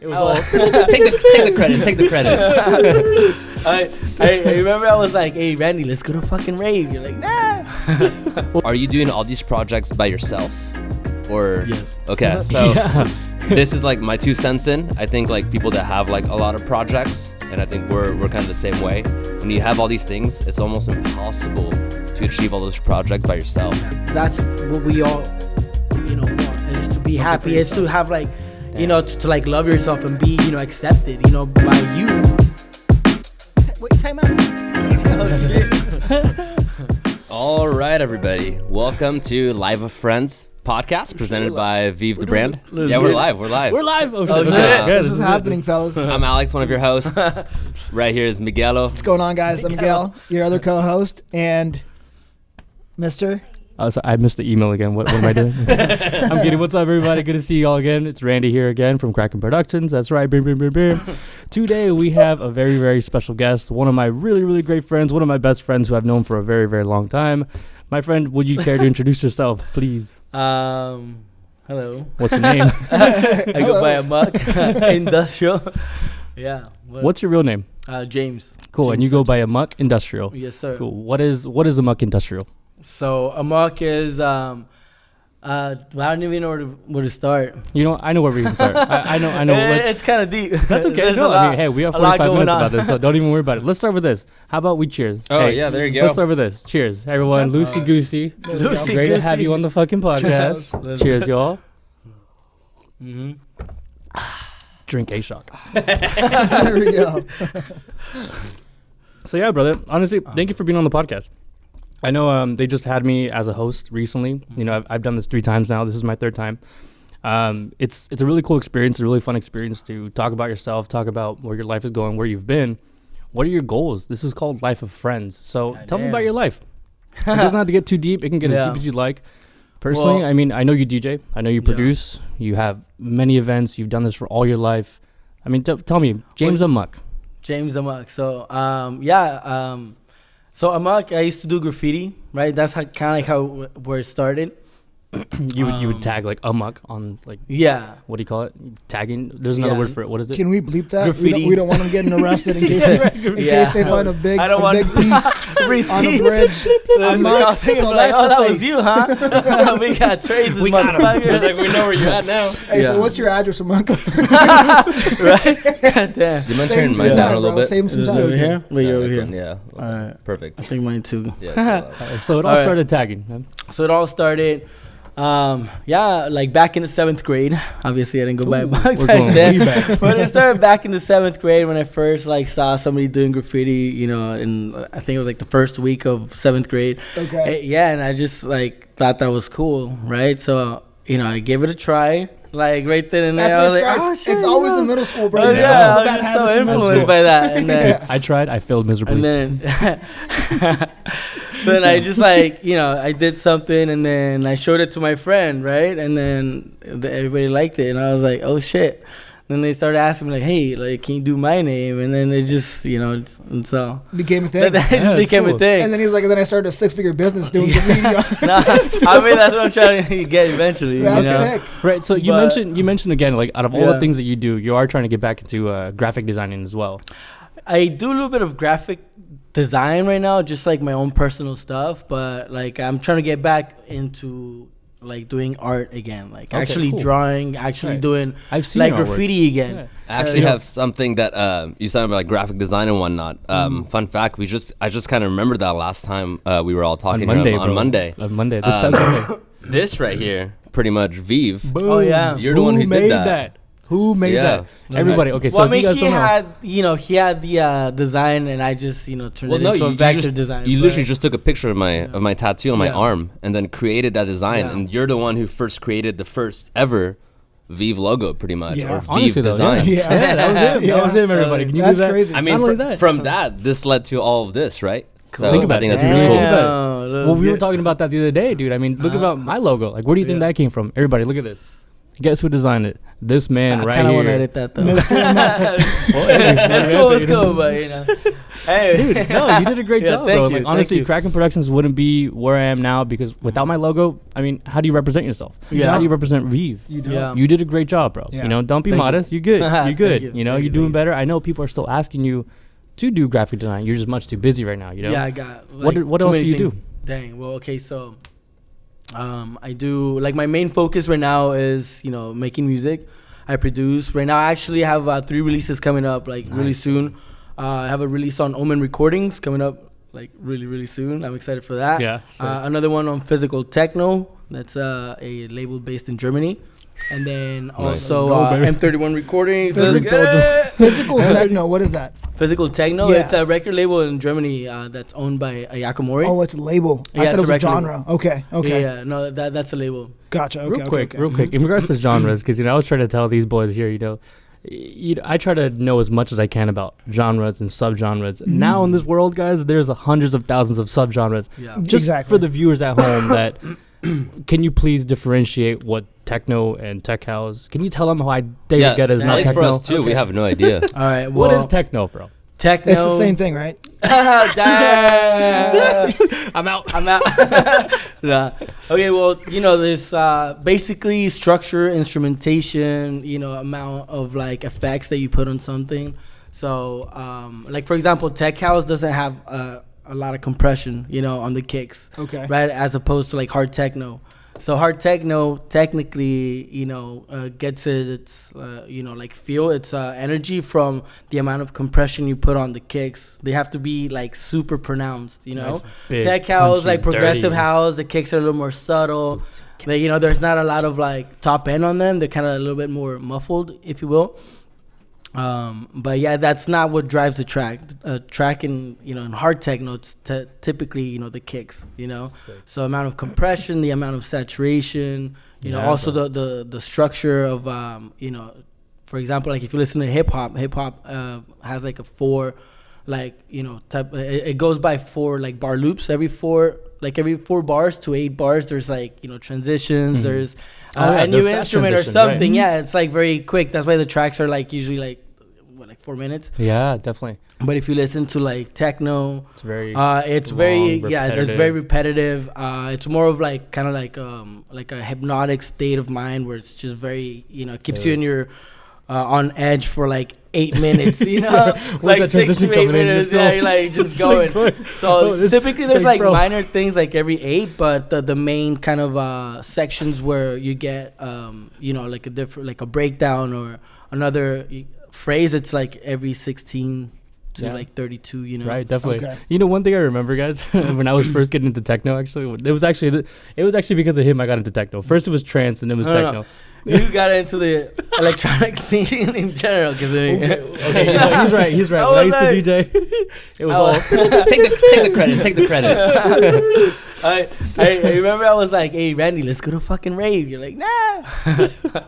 It was all take the credit. Take the credit. I remember I was like, "Hey, Randy, let's go to fucking rave." You're like, "Nah." Are you doing all these projects by yourself, or Yes. Okay, so this is like my 2 cents in. I think like people that have like a lot of projects, and I think we're kind of the same way. When you have all these things, it's almost impossible to achieve all those projects by yourself. That's what we all, want. Is to be happy. It's to have like, to like love yourself and be, accepted, by you. Wait, time out. Oh, shit. All right, everybody. Welcome to Live of Friends podcast presented by Vive the brand. Yeah, we're live. We're live. We're live. Oh, shit. This is happening, fellas. I'm Alex, one of your hosts. Right here is Miguelo. What's going on, guys? I'm Miguel, your other co-host, and Mr. So I missed the email again. What am I doing? I'm kidding. What's up, everybody? Good to see you all again. It's Randy here again from Kraken Productions. That's right. Today we have a very, very special guest. One of my really, really great friends. One of my best friends who I've known for a very, very long time. My friend, would you care to introduce yourself, please? Hello. What's your name? I go by Amuck Industrial. Yeah. What's your real name? James. Cool. James and you go by Amuck Industrial. Yes, sir. Cool. What is Amuck Industrial? So Amuck is I don't even know where to start. I know where we can start. I know. It's kind of deep. That's okay. No, I mean, hey, we have 45 minutes about this, so don't even worry about it. Let's start with this. How about we cheers? Oh, hey, yeah, there you go. Let's start with this. Cheers, everyone. Loosey goosey. Great to have you on the fucking podcast. Cheers, y'all. Mm-hmm. Drink a shot. There we go. So yeah, brother. Honestly, thank you for being on the podcast. I know they just had me as a host recently. I've done this 3 times now. This is my 3rd time. It's a really cool experience, a really fun experience to talk about yourself, talk about where your life is going, where you've been. What are your goals? This is called Life of Friends. So tell me about your life. It doesn't have to get too deep. It can get as deep as you'd like. Personally, I mean, I know you DJ. I know you produce. You have many events. You've done this for all your life. I mean, tell me, James Amuck. James Amuck. So, So Amuck, I used to do graffiti, right? That's where it started. You would tag like Amuck on like what do you call it? Tagging. There's another word for it. What is it? Can we bleep that? Graffiti. We don't want them getting arrested in case they find a big piece on a bridge. Amuck. So that was you, huh? We got traces. We got him. It's like we know where you're at now. Hey, so what's your address, Amuck? Right? God damn. Do you mind turning mine down a little bit? Save some time. Over here? Wait, over here. Yeah. All right. Perfect. I think mine too. Yeah. So it all started tagging, man. So it all started, like back in the 7th grade. Obviously, I didn't go by back then. But it started back in the 7th grade when I first saw somebody doing graffiti. And I think it was like the first week of 7th grade. Okay. And I just thought that was cool, right? So I gave it a try. Like right then and there, That's I was what like, starts. It's always in middle school, bro. Oh, yeah, I was just so influenced by that. And then, I tried. I failed miserably. And then, so then I just I did something, and then I showed it to my friend, right? And then everybody liked it, and I was like, oh shit. Then they started asking me hey, can you do my name? And then it just, and so became a thing. That just became a thing. And then he's like, and then I started a 6-figure business doing graffiti. I mean, that's what I'm trying to get eventually. That's sick. Right. So you mentioned again, like out of all the things that you do, you are trying to get back into graphic designing as well. I do a little bit of graphic design right now, just like my own personal stuff. But I'm trying to get back into doing art again, drawing, doing I've seen graffiti again. Yeah. I actually have something that you said about graaphic design and whatnot. Fun fact, I just kind of remembered that last time we were all talking on Monday. This past Monday. This right here, pretty much Vive. Boom. Oh yeah, you're the one who did that. Who made that? Everybody. Okay, so I mean, he had the design, and I just turned it into a vector design. You literally just took a picture of my tattoo on my arm, and then created that design. And you're the one who first created the first ever Vive logo, pretty much, or Vive design. Yeah, that was him. That was him. Everybody, can you believe that? Crazy. I mean, from that, this led to all of this, right? So think about it. That's really cool. Well, we were talking about that the other day, dude. I mean, look about my logo. Like, where do you think that came from? Everybody, look at this. Guess who designed it? This man right here. I kind of want to edit that though. It's cool, but Hey, dude, no, you did a great job, bro. Like, honestly, you. Kraken Productions wouldn't be where I am now because without my logo, I mean, how do you represent yourself? Yeah. How do you represent Reeve? You do. Yeah. You did a great job, bro. Yeah. You know, don't be Thank modest. You're good. You're good. you. You know, Thank you're you. doing better. I know people are still asking you to do graphic design. You're just much too busy right now. You know. Yeah, I got. Like, What too else many do you things. do? Dang. Well, okay, so, I do like my main focus right now is making music. I produce right now. I actually have 3 releases coming up like really soon. I have a release on Omen Recordings coming up like really soon. I'm excited for that. Yeah. Another one on Physical Techno. That's a label based in Germany. And then also M31 Recordings. Physical Techno, what is that? Physical Techno. Yeah. It's a record label in Germany that's owned by Yakamori. Oh, it's a label. I Yeah, thought it was a record genre. Okay. Yeah, no, that's a label. Gotcha. Okay, Real quick. In regards to genres, because I was trying to tell these boys here, I try to know as much as I can about genres and subgenres. Now in this world, guys, there's hundreds of thousands of subgenres. Yeah. Just for the viewers at home, that can you please differentiate what techno and tech house? Can you tell them why David Guetta is not it's techno? for us too. We have no idea. All right. Well, What is techno, bro? Techno? It's the same thing, right? I'm out. Nah. Okay, well, there's basically structure, instrumentation, amount of like effects that you put on something. So, like for example, tech house doesn't have a lot of compression, on the kicks. Okay. Right, as opposed to like hard techno. So hard techno technically, gets its, like feel its energy from the amount of compression you put on the kicks. They have to be like super pronounced, Nice, big, Tech house, punchy, like progressive dirty. house, the kicks are a little more subtle. There's not a lot of like top end on them. They're kind of a little bit more muffled, if you will. But yeah, that's not what drives the track. Track in hard techno, it's typically the kicks. So amount of compression, the amount of saturation. Also the structure of for example, like if you listen to hip hop has like a 4, type. It goes by 4 like bar loops. Every 4 bars to 8 bars, there's like transitions. There's a new instrument or something. Right. Yeah, it's like very quick. That's why the tracks are like usually like 4 minutes. Yeah, definitely. But if you listen to like techno, It's very it's long, very repetitive. it's very repetitive. It's more of like kind of like a hypnotic state of mind where it's just very keeps you in your on edge for like 8 minutes, like 6 to 8 minutes. Yeah, you're like just going. So typically there's like minor things like every 8, but the main kind of sections where you get like a different, like a breakdown or another phrase, it's like every 16 to like 32, Right, definitely. Okay. One thing I remember, guys, when I was first getting into techno, actually, it was actually because of him I got into techno. First it was trance, and then it was techno. You got into the electronic scene in general, because He's right. When I used to DJ, it was all take the credit. Take the credit. I remember I was like, "Hey, Randy, let's go to fucking rave." You're like, "Nah."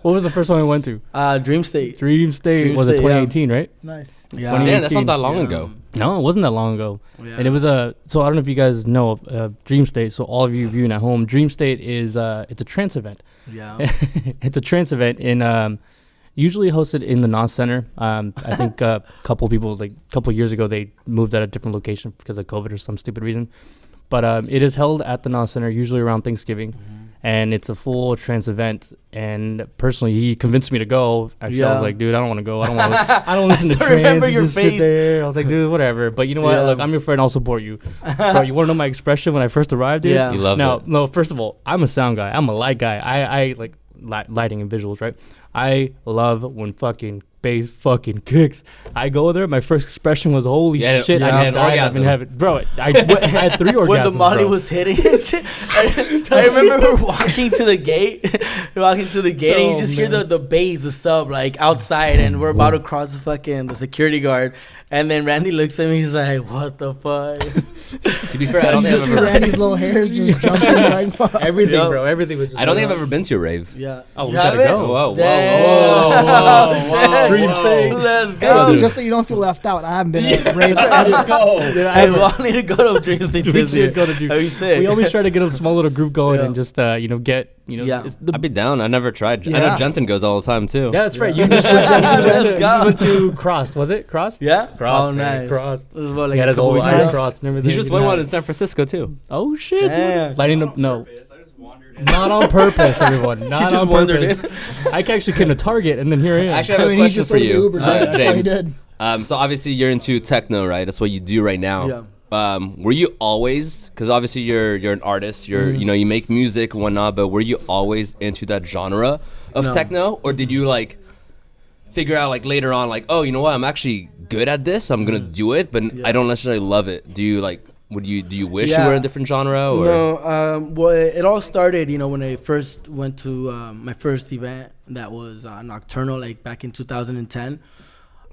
What was the first one I went to? Dream State. Dream State. Was it 2018, right? Nice. Yeah. Damn, that's not that long ago. No, it wasn't that long ago. Yeah. And it was so I don't know if you guys know Dream State. So all of you viewing at home, Dream State is it's a trance event. Yeah. It's a trance event in usually hosted in the NOS Center. I think a couple years ago they moved at a different location because of COVID or some stupid reason. But it is held at the NOS Center usually around Thanksgiving. And it's a full trance event. And personally, he convinced me to go. Actually, I was like, dude, I don't want to go. I don't listen to trance. And just sit there. I was like, dude, whatever. But you know what? Look, I'm your friend. I'll support you. Bro, you want to know my expression when I first arrived, dude? Yeah. You loved it. No, first of all, I'm a sound guy. I'm a light guy. I like lighting and visuals, right? I love when fucking bass fucking kicks. I go there. My first expression was, "Holy shit!" I had an orgasm. Bro, I had 3 orgasms. When the Molly bro. was hitting and shit. I remember we're walking to the gate. And you just hear the bass, the sub, like outside, and we're about to cross the security guard. And then Randy looks at me. He's like, "What the fuck?" To be fair, I don't You think see I've ever. Randy's little hairs just jumping like fuck. Everything, Yep. bro. Everything was just. I don't think I've ever been to a rave. Yeah. Oh, we You gotta haven't? go. Whoa, whoa, Damn. whoa, whoa, whoa. Dream state. Let's go. Just so you don't feel left out, I haven't been at raves. Let's go. Dude, I need to go to Dream State this year. We always try to get a small little group going and just get I'd be down. I never tried. I know Jensen goes all the time too. Yeah, that's right. You just went to Crossed. Was it Crossed? Yeah. Crossed. Oh, nice. Crossed. This is about, He had his old eyes crossed and everything. He just went one in San Francisco too. Oh shit! Damn. Lighting up. No. Not on purpose, everyone. Not on purpose. I actually came to Target, and then here I am. Actually, I have a question for you, James. Did. So obviously you're into techno, right? That's what you do right now. Yeah. Were you always? Because obviously you're an artist. You make music and whatnot. But were you always into that genre of techno, or did you like figure out like later on, like, oh, you know what? I'm actually good at this. I'm gonna do it, but I don't necessarily love it. Do you like? Do you wish you were in a different genre? Or? No, well, it all started, when I first went to my first event that was Nocturnal, like back in 2010.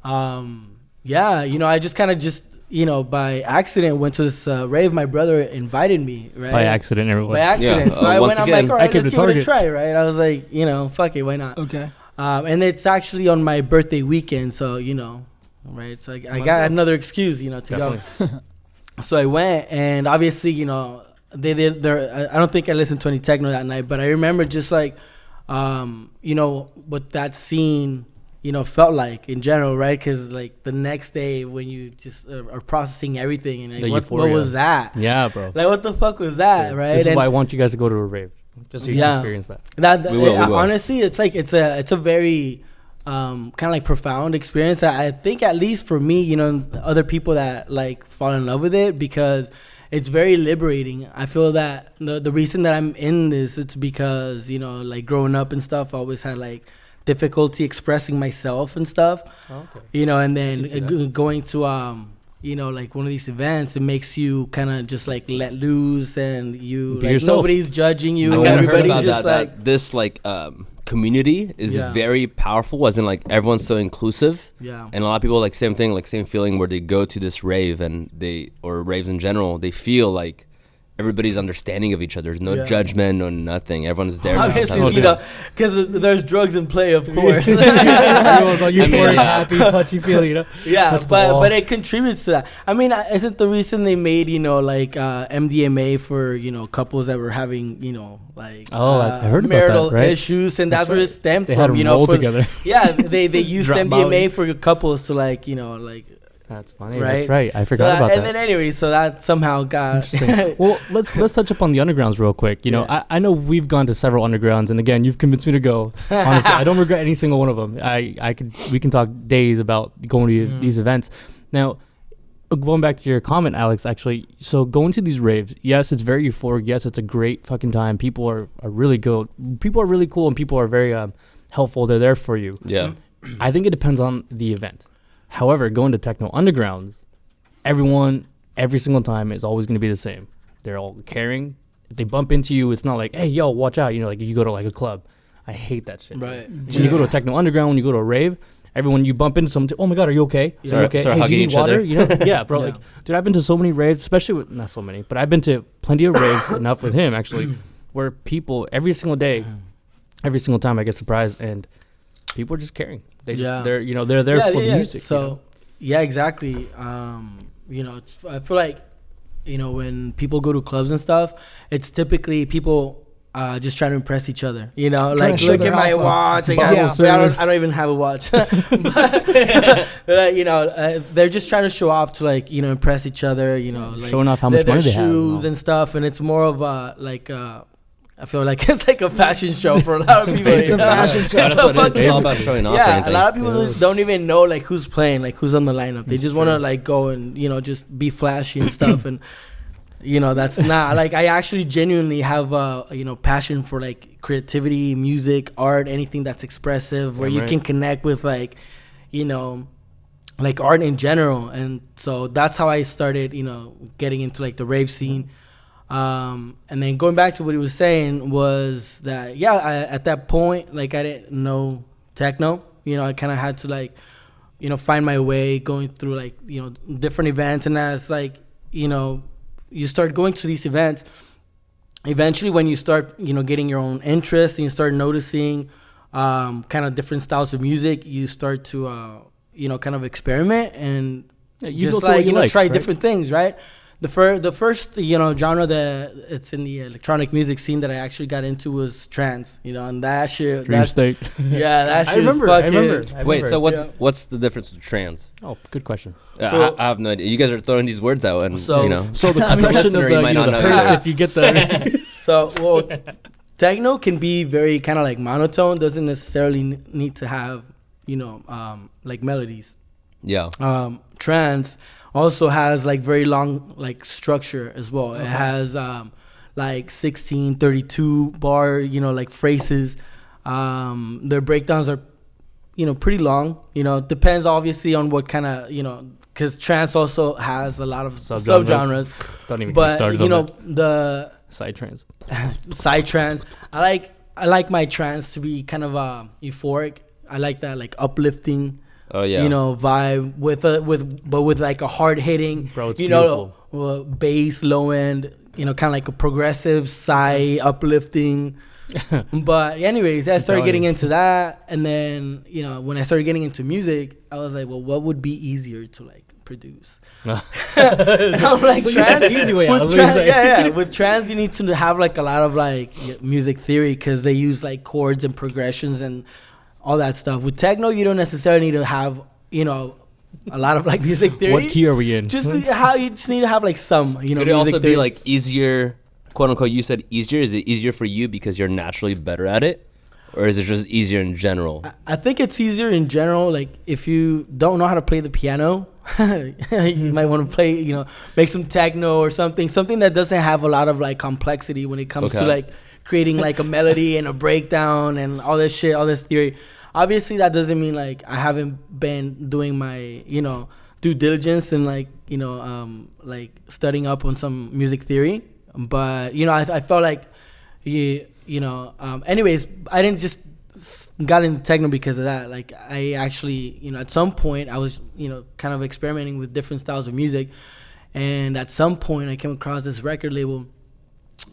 I just kind of by accident went to this rave. My brother invited me, right? By accident, everyone. By accident. Yeah. So I went, I'm like, all right, let's give it a try, right? I was like, fuck it, why not? Okay. And it's actually on my birthday weekend, so, right? So I got another excuse, to go. So I went, and obviously, they did I don't think I listened to any techno that night, but I remember just like, what that scene, felt like in general, right? Because like the next day when you just are processing everything and like, what was that? Yeah, bro. Like what the fuck was that, right? This is why I want you guys to go to a rave, just so you can experience that. We will. Honestly, it's like it's a very kind of like profound experience. I think at least for me, other people that like fall in love with it, because it's very liberating. I feel that the reason that I'm in this, it's because, like growing up and stuff, I always had like difficulty expressing myself and stuff. Oh, okay. And then going to like one of these events, it makes you kind of just like let loose, and you like yourself. Nobody's judging you. I Everybody's heard about just that this like community is very powerful, as in like everyone's so inclusive. Yeah. And a lot of people like same thing, like same feeling where they go to this rave or raves in general, they feel like everybody's understanding of each other. There's no judgment, no nothing. Everyone's there. Obviously, because there's drugs in play, of course. Everyone's like, you're happy, touchy feely, Yeah, but it contributes to that. I mean, isn't the reason they made, like MDMA for, couples that were having, like I heard about marital that, right? issues, and that's where it stemmed they from. Had them roll together. Yeah, they used MDMA for couples to like, That's funny. Right? That's right. I forgot about that. And then anyway, so that somehow got interesting. Well, let's touch up on the undergrounds real quick. I know we've gone to several undergrounds, and again, you've convinced me to go. Honestly, I don't regret any single one of them. We can talk days about going to these events. Now, going back to your comment, Alex, actually, so going to these raves, yes, it's very euphoric. Yes, it's a great fucking time. People are really good. People are really cool, and people are very helpful. They're there for you. Yeah. I think it depends on the event. However, going to techno undergrounds, everyone, every single time is always going to be the same. They're all caring. If they bump into you, it's not like, hey, yo, watch out. Like you go to like a club. I hate that shit. Right. When you go to a techno underground, when you go to a rave, everyone, you bump into someone, oh my God, are you okay? Start, okay? start hey, hugging do you need each water? other. Yeah, bro. Like, dude, I've been to so many raves, especially with, not so many, but I've been to plenty of raves, enough with him actually, where people, every single day, every single time I get surprised, and people are just caring. They're there for the music. So, yeah, exactly. I feel like, when people go to clubs and stuff, it's typically people just trying to impress each other. Like look at my watch. Like, I don't even have a watch. But, they're just trying to show off to like impress each other. Like showing off how much money they have, shoes and stuff, and it's more of I feel like it's like a fashion show for a lot of people. It's a fashion show. That's what it is. It's all about showing off. Yeah, a lot of people don't even know like who's playing, like who's on the lineup. They just want to like go and just be flashy and stuff. And that's not like, I actually genuinely have passion for like creativity, music, art, anything that's expressive, where you can connect with like like art in general. And so that's how I started getting into like the rave scene. And then going back to what he was saying was that at that point, like, I didn't know techno. I kind of had to like find my way, going through like different events. And as like you start going to these events, eventually when you start getting your own interest and you start noticing kind of different styles of music, you start to kind of experiment and just like try right? different things, right? The first genre that it's in the electronic music scene that I actually got into was trance, and that shit. Dream state. Yeah, that shit. I remember. Wait, so what's the difference with trance? Oh, good question. I have no idea. You guys are throwing these words out, and so the as a listener, you might not know. If you get the techno can be very kind of like monotone. Doesn't necessarily need to have like melodies. Yeah. Trance also has like very long like structure as well. It has like 16, 32 bar like phrases. Their breakdowns are pretty long. Depends obviously on what kind of because trance also has a lot of subgenres. Don't even get started on that. The side trance. Side trance. I like my trance to be kind of euphoric. I like that like uplifting. Oh yeah. Vibe with like a hard hitting. Bro, it's beautiful. Bass, low end. Kind of like a progressive, uplifting. But anyways, I started getting into that, and then when I started getting into music, I was like, well, what would be easier to like produce? I'm like, so trance, you took the easy way out. With trance, you need to have like a lot of like music theory because they use like chords and progressions and all that stuff. With techno, you don't necessarily need to have a lot of like music theory. What key are we in? You just need to have like some Could it also be like easier, quote unquote? You said easier. Is it easier for you because you're naturally better at it, or is it just easier in general? I think it's easier in general. Like if you don't know how to play the piano, you might want to play, make some techno or something that doesn't have a lot of like complexity when it comes to like creating like a melody and a breakdown and all this shit, all this theory. Obviously, that doesn't mean like I haven't been doing my due diligence and like like studying up on some music theory. But I felt like anyways, I didn't just got into techno because of that. Like I actually at some point I was kind of experimenting with different styles of music, and at some point I came across this record label.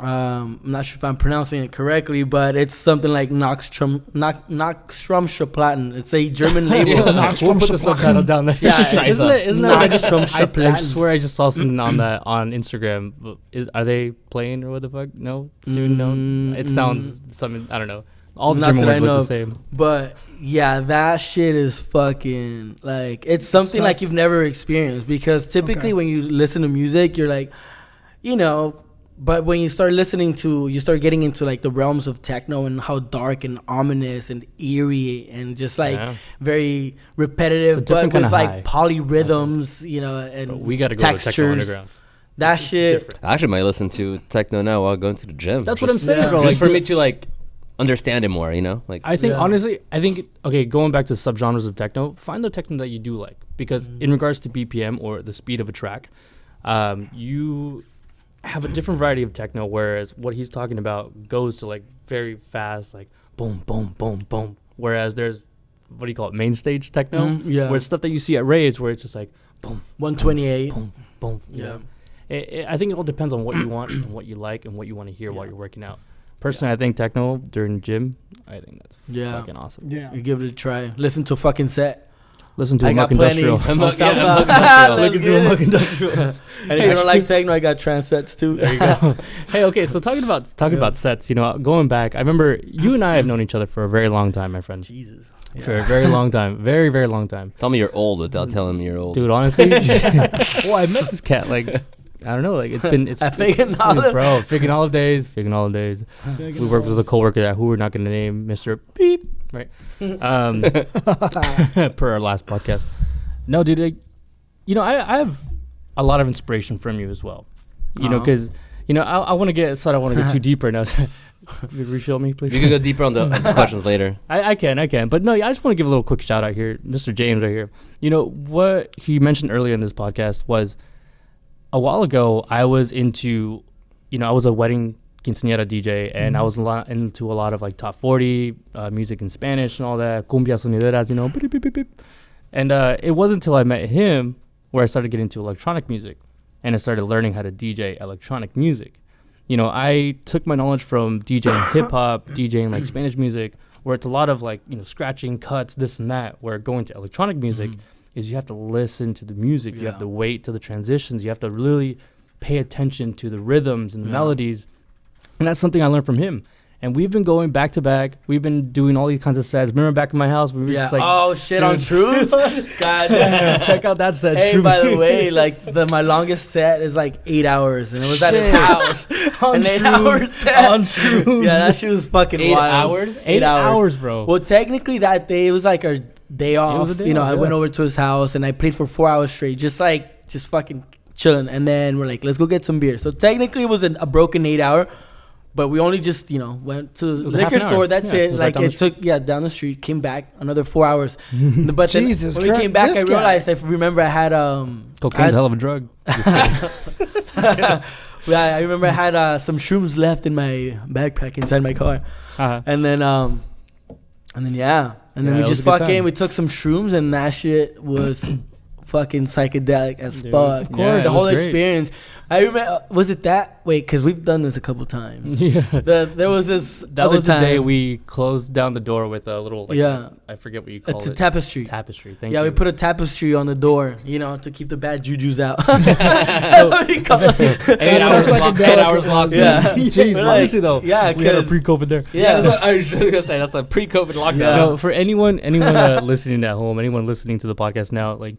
I'm not sure if I'm pronouncing it correctly, but it's something like Nachtstromschaplatten. It's a German label. We'll put the subtitle down there. Yeah, isn't that I swear I just saw something on that on Instagram. Are they playing or what the fuck? No, soon. No, it sounds something. I don't know. All the German words look the same. But yeah, that shit is fucking like it's something like you've never experienced because typically when you listen to music, you're like, But when you start you start getting into like the realms of techno and how dark and ominous and eerie and just like very repetitive, but with like polyrhythms, and but we gotta go textures. To Techno Underground. That shit. Different. I actually might listen to techno now while going to the gym. That's what I'm saying, bro. Just for me to like understand it more, Like I think honestly, going back to subgenres of techno, find the techno that you do like because in regards to BPM or the speed of a track, you have a different variety of techno, whereas what he's talking about goes to like very fast, like boom, boom, boom, boom. Whereas there's what do you call it, main stage techno, where it's stuff that you see at raves, where it's just like boom, 128, boom, boom. I think it all depends on what you want and what you like and what you want to hear while you're working out. Personally, I think techno during gym, I think that's fucking awesome. Yeah, you give it a try. Listen to a fucking set. Listen to Amuck Industrial. Look into Amuck Industrial. And if you don't like techno, I got trance sets too. There you go. Hey, okay, so talking about sets, going back, I remember you and I have known each other for a very long time, my friend. Jesus. For a very long time. Very, very long time. Tell me you're old without telling me you're old. Dude, honestly. Well, I met this cat, like, I don't know, like, it's Fig and Olive. Bro, Fig and Olive days. We worked with a coworker that who we're not going to name, Mr. Beep. Right. Per our last podcast. No, dude, I have a lot of inspiration from you as well. Because, I want to get too deep right now. Refill me, please. You can go deeper on the questions later. I can. But no, I just want to give a little quick shout out here. Mr. James right here. What he mentioned earlier in this podcast was a while ago, I was into, I was a wedding quinceañera DJ, and I was into a lot of like top 40 music in Spanish and all that, cumbia sonideras, beep, beep, beep, beep. And it wasn't until I met him where I started getting into electronic music, and I started learning how to DJ electronic music. I took my knowledge from DJing hip hop, DJing like Spanish music, where it's a lot of like, scratching, cuts, this and that, where going to electronic music is you have to listen to the music. You have to wait to the transitions. You have to really pay attention to the rhythms and the melodies. And that's something I learned from him. And we've been going back to back. We've been doing all these kinds of sets. Remember back in my house, we were just like, oh shit, on Shrooms? God damn. Check out that set. Hey, by the way, like my longest set is like 8 hours, and it was at his house. An 8 hour set on Shrooms. Yeah, that shit was fucking 8 wild. hours? 8 hours, bro. Well, technically that day it was like our day off. a day off, I went over to his house and I played for 4 hours straight, just fucking chilling. And then we're like, let's go get some beer. So technically it was a broken 8 hour. But we only just, went to the liquor store. That's it. Like, it took, down the street, came back, another 4 hours. But then Jesus when we came back, I realized, I remember I had... Cocaine's a hell of a drug. I remember I had some shrooms left in my backpack inside my car. And then, we just we took some shrooms, and that shit was... fucking psychedelic as fuck. Of course. The whole experience. I remember, was it that? Wait, because we've done this a couple times. Yeah. There was this That was the day we closed down the door with a little, I forget what you call it. It's a tapestry. Tapestry, thank you. Yeah, we put a tapestry on the door, to keep the bad jujus out. That's what we call it. 8 hours locked. 8 hours locked. Yeah. Jesus. Honestly, though. Yeah, we had a pre-COVID there. Yeah, that's what I was going to say. That's a pre-COVID lockdown. Yeah. No, for anyone listening at home, anyone listening to the podcast now, like,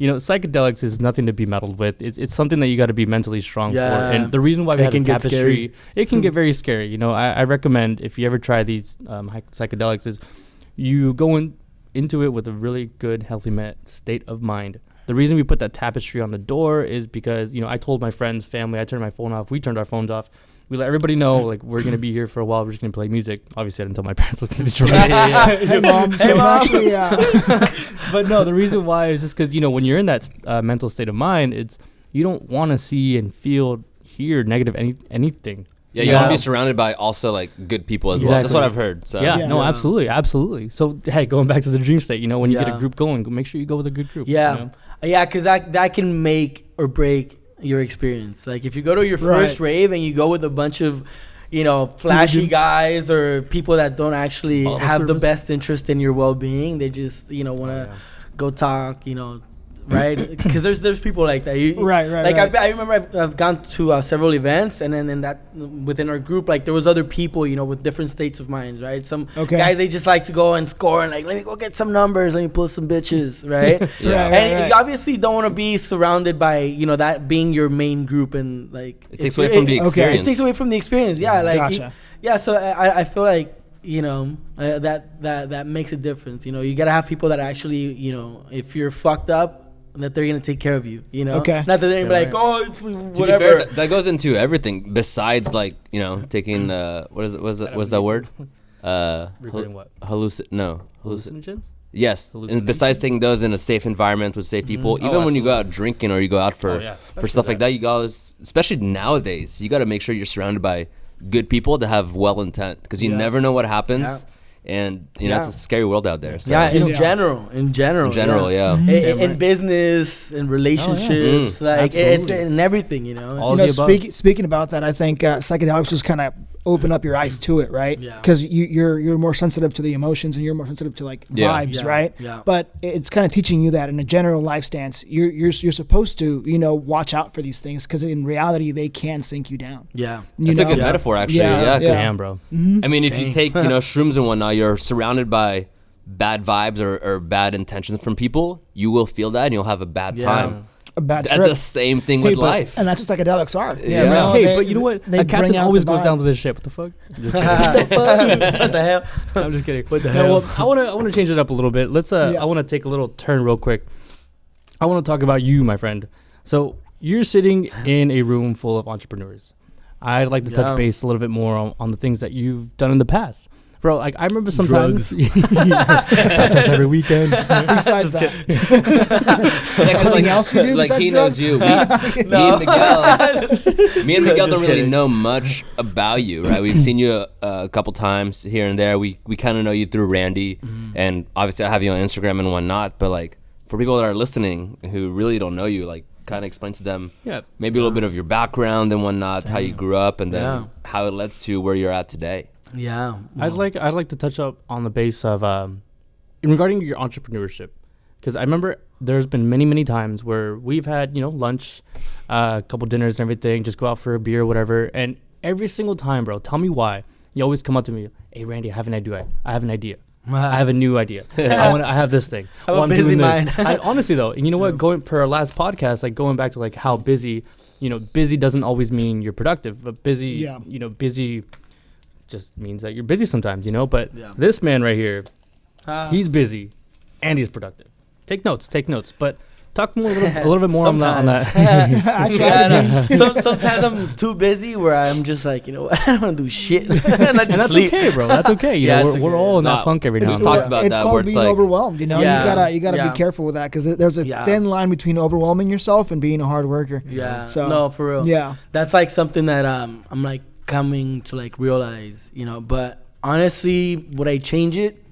psychedelics is nothing to be meddled with. It's something that you got to be mentally strong for. And the reason why we had a tapestry, it can get very scary. I recommend, if you ever try these psychedelics, is you go into it with a really good, healthy state of mind. The reason we put that tapestry on the door is because, I told my friends, family, I turned my phone off. We turned our phones off. We let everybody know, like, we're going to be here for a while. We're just going to play music. Obviously, I didn't tell my parents. Hey, mom. Hey, mom. Actually, But no, the reason why is just because, when you're in that mental state of mind, you don't want to see and feel, hear negative anything. Yeah, you want to be surrounded by also, like, good people as well. That's what I've heard. So. No, absolutely. So, hey, going back to the dream state, when you get a group going, make sure you go with a good group. Yeah. Yeah, because that can make or break your experience. Like, if you go to your first rave and you go with a bunch of, flashy guys or people that don't actually have the best interest in your well-being, they just, want to go talk, right? Because there's people like that. I remember I've gone to several events, and then in that within our group, like, there was other people, with different states of minds, right? Some guys, they just like to go and score and, like, let me go get some numbers, let me pull some bitches, right? You obviously don't want to be surrounded by that being your main group, and like it takes away from the experience. It takes away from the experience. Yeah, like gotcha. So I feel like that makes a difference. You gotta have people that actually if you're fucked up, that they're gonna take care of you, not that they're gonna be like, oh, whatever. To be fair, that goes into everything besides, like, taking what's that word? Recording what? Hallucinogens. Yes, and besides taking those in a safe environment with safe people, even when you go out drinking or you go out for stuff like that, you guys, especially nowadays, you got to make sure you're surrounded by good people that have well intent, because you never know what happens. And it's a scary world out there. So. In general, in business and relationships, like it's in everything, All the above. Speaking about that, I think psychedelics just kind of open up your eyes to it, right? Because you're more sensitive to the emotions, and you're more sensitive to, like, vibes, right? But it's kind of teaching you that in a general life stance, you're supposed to watch out for these things, because in reality they can sink you down. That's a good metaphor, actually. Damn, bro. I mean, if you take shrooms and whatnot, you're surrounded by bad vibes or bad intentions from people. You will feel that, and you'll have a bad time. A bad That's trip. the same thing with life. And that's what psychedelics are. But you know what? A captain always goes down with this shit. What the fuck? I'm just kidding. What the hell? I'm just kidding. What the hell? I want to change it up a little bit. Let's. I want to take a little turn real quick. I want to talk about you, my friend. So you're sitting in a room full of entrepreneurs. I'd like to touch base a little bit more on the things that you've done in the past. Bro, like, I remember sometimes touch us every weekend. Besides that, Anything else you do like, besides he drugs? knows you. Me and Miguel don't really know much about you, right? We've seen you a couple times here and there. We kind of know you through Randy, and obviously I have you on Instagram and whatnot. But, like, for people that are listening who really don't know you, like, kind of explain to them maybe a little bit of your background and whatnot, how you grew up, and then how it led to where you're at today. Yeah. I'd like to touch up on the base of regarding your entrepreneurship, because I remember there's been many times where we've had lunch, a couple dinners and everything, just go out for a beer or whatever, and every single time, bro, tell me why you always come up to me, hey Randy, I have an idea. I have a new idea. I have this thing. I'm busy mind. Honestly though, and you know what? Going per our last podcast, like going back to like how busy, busy doesn't always mean you're productive, but busy, busy just means that you're busy sometimes, But this man right here, he's busy and he's productive. Take notes. But talk more a little bit more on that. I try. Sometimes I'm too busy where I'm just like, you know what? I don't want to do shit. and that's sleep. Okay, bro. That's okay. We're all in that funk every now and then. We've talked about it's that. Called being overwhelmed. You gotta be careful with that, because there's a thin line between overwhelming yourself and being a hard worker. Yeah. So no, for real. Yeah. That's like something that I'm like coming to like realize, But honestly, would I change it?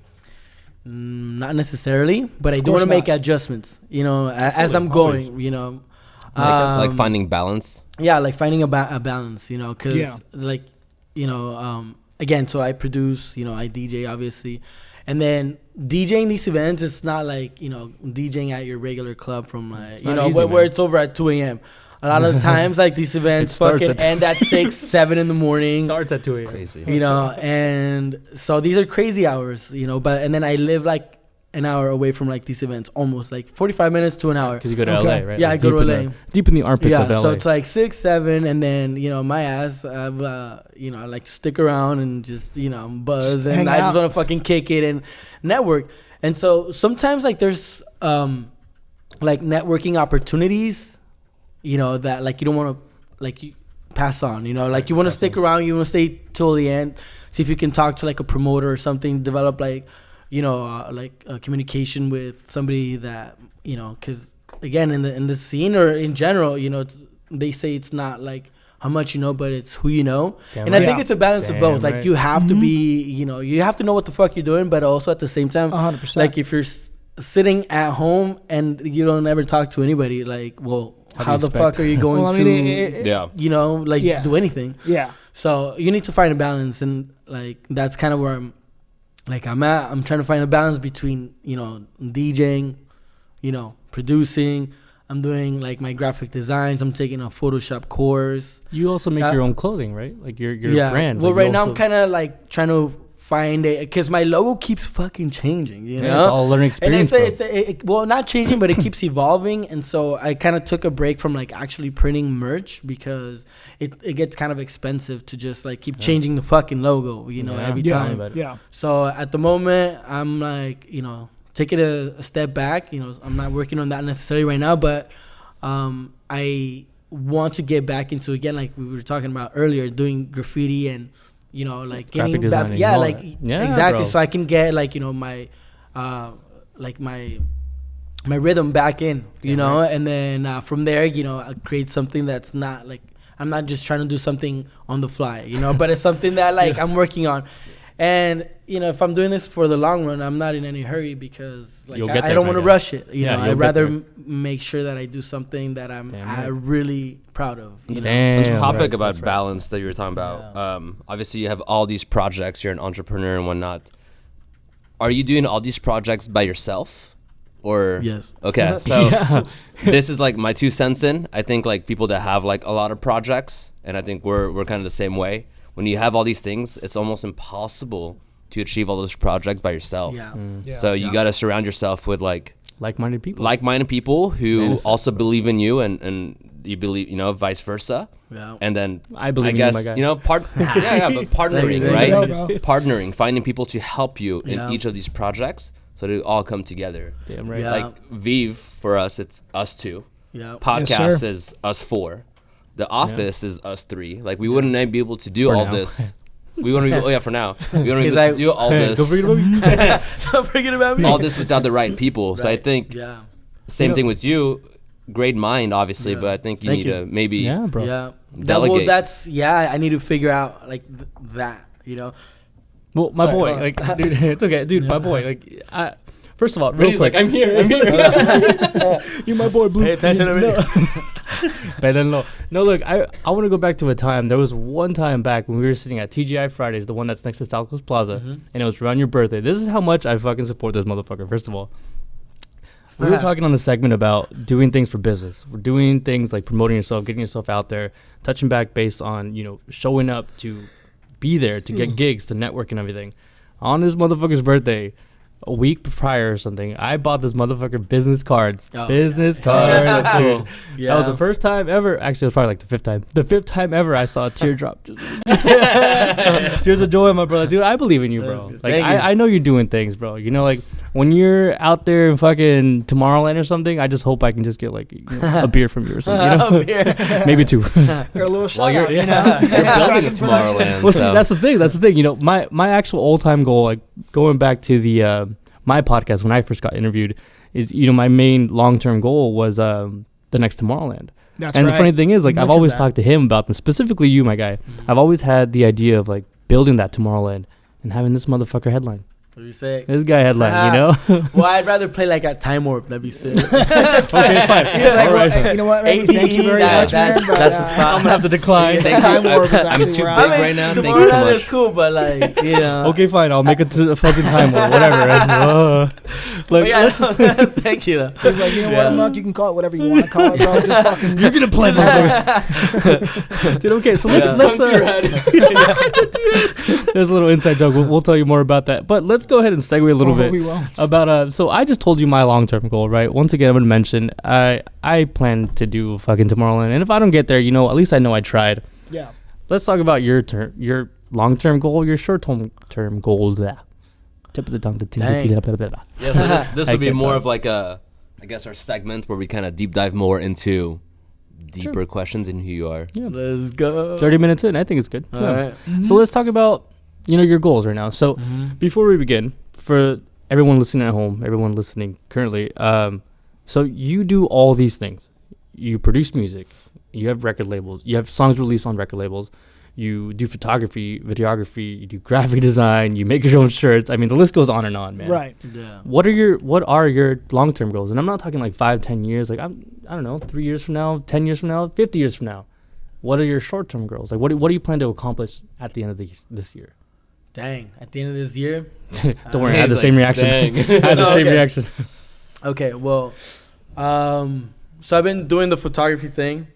Not necessarily, but I do want to make adjustments, as I'm going, like finding balance. Yeah, like finding a balance, because again, so I produce, I DJ obviously, and then DJing these events, it's not like DJing at your regular club from like where it's over at 2 a.m. A lot of the times, like these events fucking end at 6, 7 in the morning. Starts at 2 a.m. Crazy. And so these are crazy hours, and then I live like an hour away from like these events, almost like 45 minutes to an hour. Because you go to LA, right? Yeah, like I go to LA. Deep in the armpits of LA. So it's like 6, 7, and then, my ass, I've, I like to stick around and just, buzz. Just and I just want to fucking kick it and network. And so sometimes like there's like networking opportunities, that like you don't want to like you pass on, like you want to stick around, you want to stay till the end, see if you can talk to like a promoter or something, develop like, like communication with somebody that, because again, in the scene or in general, they say it's not like how much you know, but it's who you know. Damn and right. I think it's a balance of both. Like you have to be, you have to know what the fuck you're doing, but also at the same time, 100%. Like if you're sitting at home and you don't ever talk to anybody, like, well, how the fuck are you going to, do anything? Yeah. So you need to find a balance, and like that's kind of where I'm at. I'm trying to find a balance between DJing, producing. I'm doing like my graphic designs. I'm taking a Photoshop course. You also make your own clothing, right? Like your brand. Well, like right now I'm kind of like trying to find it, because my logo keeps fucking changing, it's all learning experience. And it's well, not changing, but it keeps evolving. And so I kind of took a break from like actually printing merch, because it gets kind of expensive to just like keep changing the fucking logo, every time. Yeah. So at the moment, I'm like, taking a step back. I'm not working on that necessarily right now, but I want to get back into, again, like we were talking about earlier, doing graffiti and like getting that, exactly. Bro. So I can get like my like my rhythm back in, and then from there, I create something that's not like, I'm not just trying to do something on the fly, but it's something that like I'm working on. And if I'm doing this for the long run, I'm not in any hurry, because like I don't want to rush it. I'd rather make sure that I do something that I'm really proud of. This topic about balance that you were talking about. Obviously, you have all these projects. You're an entrepreneur and whatnot. Are you doing all these projects by yourself, or yes? Okay, so this is like my 2 cents in. I think like people that have like a lot of projects, and I think we're kind of the same way. When you have all these things, it's almost impossible to achieve all those projects by yourself. So you got to surround yourself with like-minded people who also believe in you, and you believe, vice versa. Yeah. And then I guess, but partnering, right? Partnering, finding people to help you in each of these projects, so they all come together. Damn right. Like Vive, for us, it's us 2. Yeah. Podcast is us 4. The Office is us 3. Like we wouldn't be able to do all this. We wouldn't be able, for now. We wouldn't be able to do all this. Don't forget about me. All this without the right people. Right. So I think same thing with you. Great mind, obviously, but I think you need to maybe delegate. I need to figure out like that, Well, my boy, like, dude, it's okay, dude. My boy, like, first of all, real quick, like, I'm here. You're my boy, Blue. Pay attention to me. No, look, I want to go back to a time. There was one time back when we were sitting at TGI Fridays, the one that's next to South Coast Plaza, and it was around your birthday. This is how much I fucking support this motherfucker, first of all. We were talking on the segment about doing things for business. We're doing things like promoting yourself, getting yourself out there, touching back based on, showing up to be there, to get gigs, to network and everything. On this motherfucker's birthday, a week prior or something, I bought this motherfucker business cards. Business cards. That's so cool. Yeah. That was the first time ever. Actually, it was probably like the fifth time. The fifth time ever I saw a teardrop. Tears of joy, my brother. Dude, I believe in you, bro. Like, I know you're doing things, bro. Like, when you're out there in fucking Tomorrowland or something, I just hope I can just get, like, a beer from you or something. A beer. Maybe 2. You're a little Well, you're building a Tomorrowland. Well, see, that's the thing. My actual all-time goal, like, going back to the my podcast when I first got interviewed, is my main long-term goal was the next Tomorrowland. That's and right. The funny thing is, like, I've always talked to him about this, specifically you, my guy. I've always had the idea of, like, building that Tomorrowland and having this motherfucker headline. That'd be sick. This guy headline, Well, I'd rather play like at Time Warp. That'd be sick. Okay, fine. Like, well, you know what? Randy, thank you very much, man. But, I'm gonna have to decline. Time Warp is I'm too big right now. Thank you so much. It's cool, but like, Okay, fine. I'll make it to a fucking Time Warp, whatever. Thank you. He's like, you know what, Amuck? You can call it whatever you want to call it, bro. Just fucking. You're gonna play, motherfucker. Dude, okay, so let's there's a little inside joke. We'll tell you more about that, but let's go ahead and segue a little bit about so I just told you my long-term goal, right? Once again, I'm gonna mention I plan to do fucking Tomorrowland, and if I don't get there, at least I know I tried. Yeah. Let's talk about your long-term goal, your short-term goals. Tip of the tongue. Yeah, so this would be more of like I guess our segment where we kind of deep dive more into deeper questions in who you are. Yeah. Let's go. 30 minutes in, I think it's good. All right. Mm-hmm. So let's talk about your goals right now. So before we begin, for everyone listening at home, everyone listening currently, so you do all these things. You produce music, you have record labels, you have songs released on record labels, you do photography, videography, you do graphic design, you make your own shirts. I mean, the list goes on and on, man. Right. Yeah. What are your long-term goals? And I'm not talking like 5-10 years, like I don't know, 3 years from now, 10 years from now, 50 years from now. What are your short-term goals? Like what do you plan to accomplish at the end of this year? Dang, at the end of this year? Don't worry, I had the same reaction. I had the same reaction. Okay, well, so I've been doing the photography thing,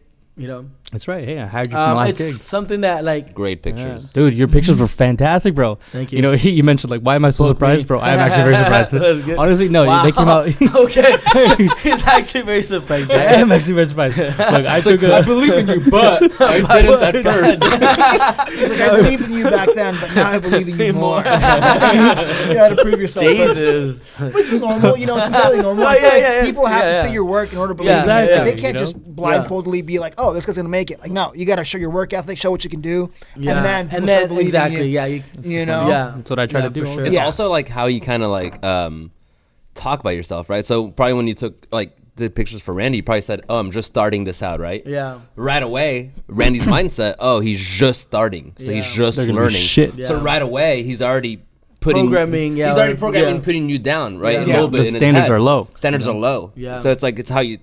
That's right. Hey, I hired you from the last gig. It's something that, like... Great pictures. Yeah. Dude, your pictures were fantastic, bro. Thank you. You mentioned, like, why am I so surprised, bro? I am actually very surprised. Honestly, no, they came out... Okay. He's actually very surprised. I am actually very surprised. Look, I believe in you, but I didn't at first. He's like, I believed in you back then, but now I believe in you more. You got to prove yourself Jesus. first. Which is normal. It's entirely normal. People have to see your work in order to believe in it. They can't just blindfoldly be like, oh, this guy's going to make it. Like, no, you got to show your work ethic, show what you can do, and then exactly, you know, that's what I try to do. Sure. It's also like how you kind of like talk about yourself, right? So probably when you took like the pictures for Randy, you probably said, "Oh, I'm just starting this out," right? Yeah. Right away, Randy's mindset, "Oh, he's just starting, so he's just learning." Shit. So right away, he's already programming. He's already programming, putting you down, right? A little bit. The standards are low. Standards are low. Yeah. So it's like it's how you.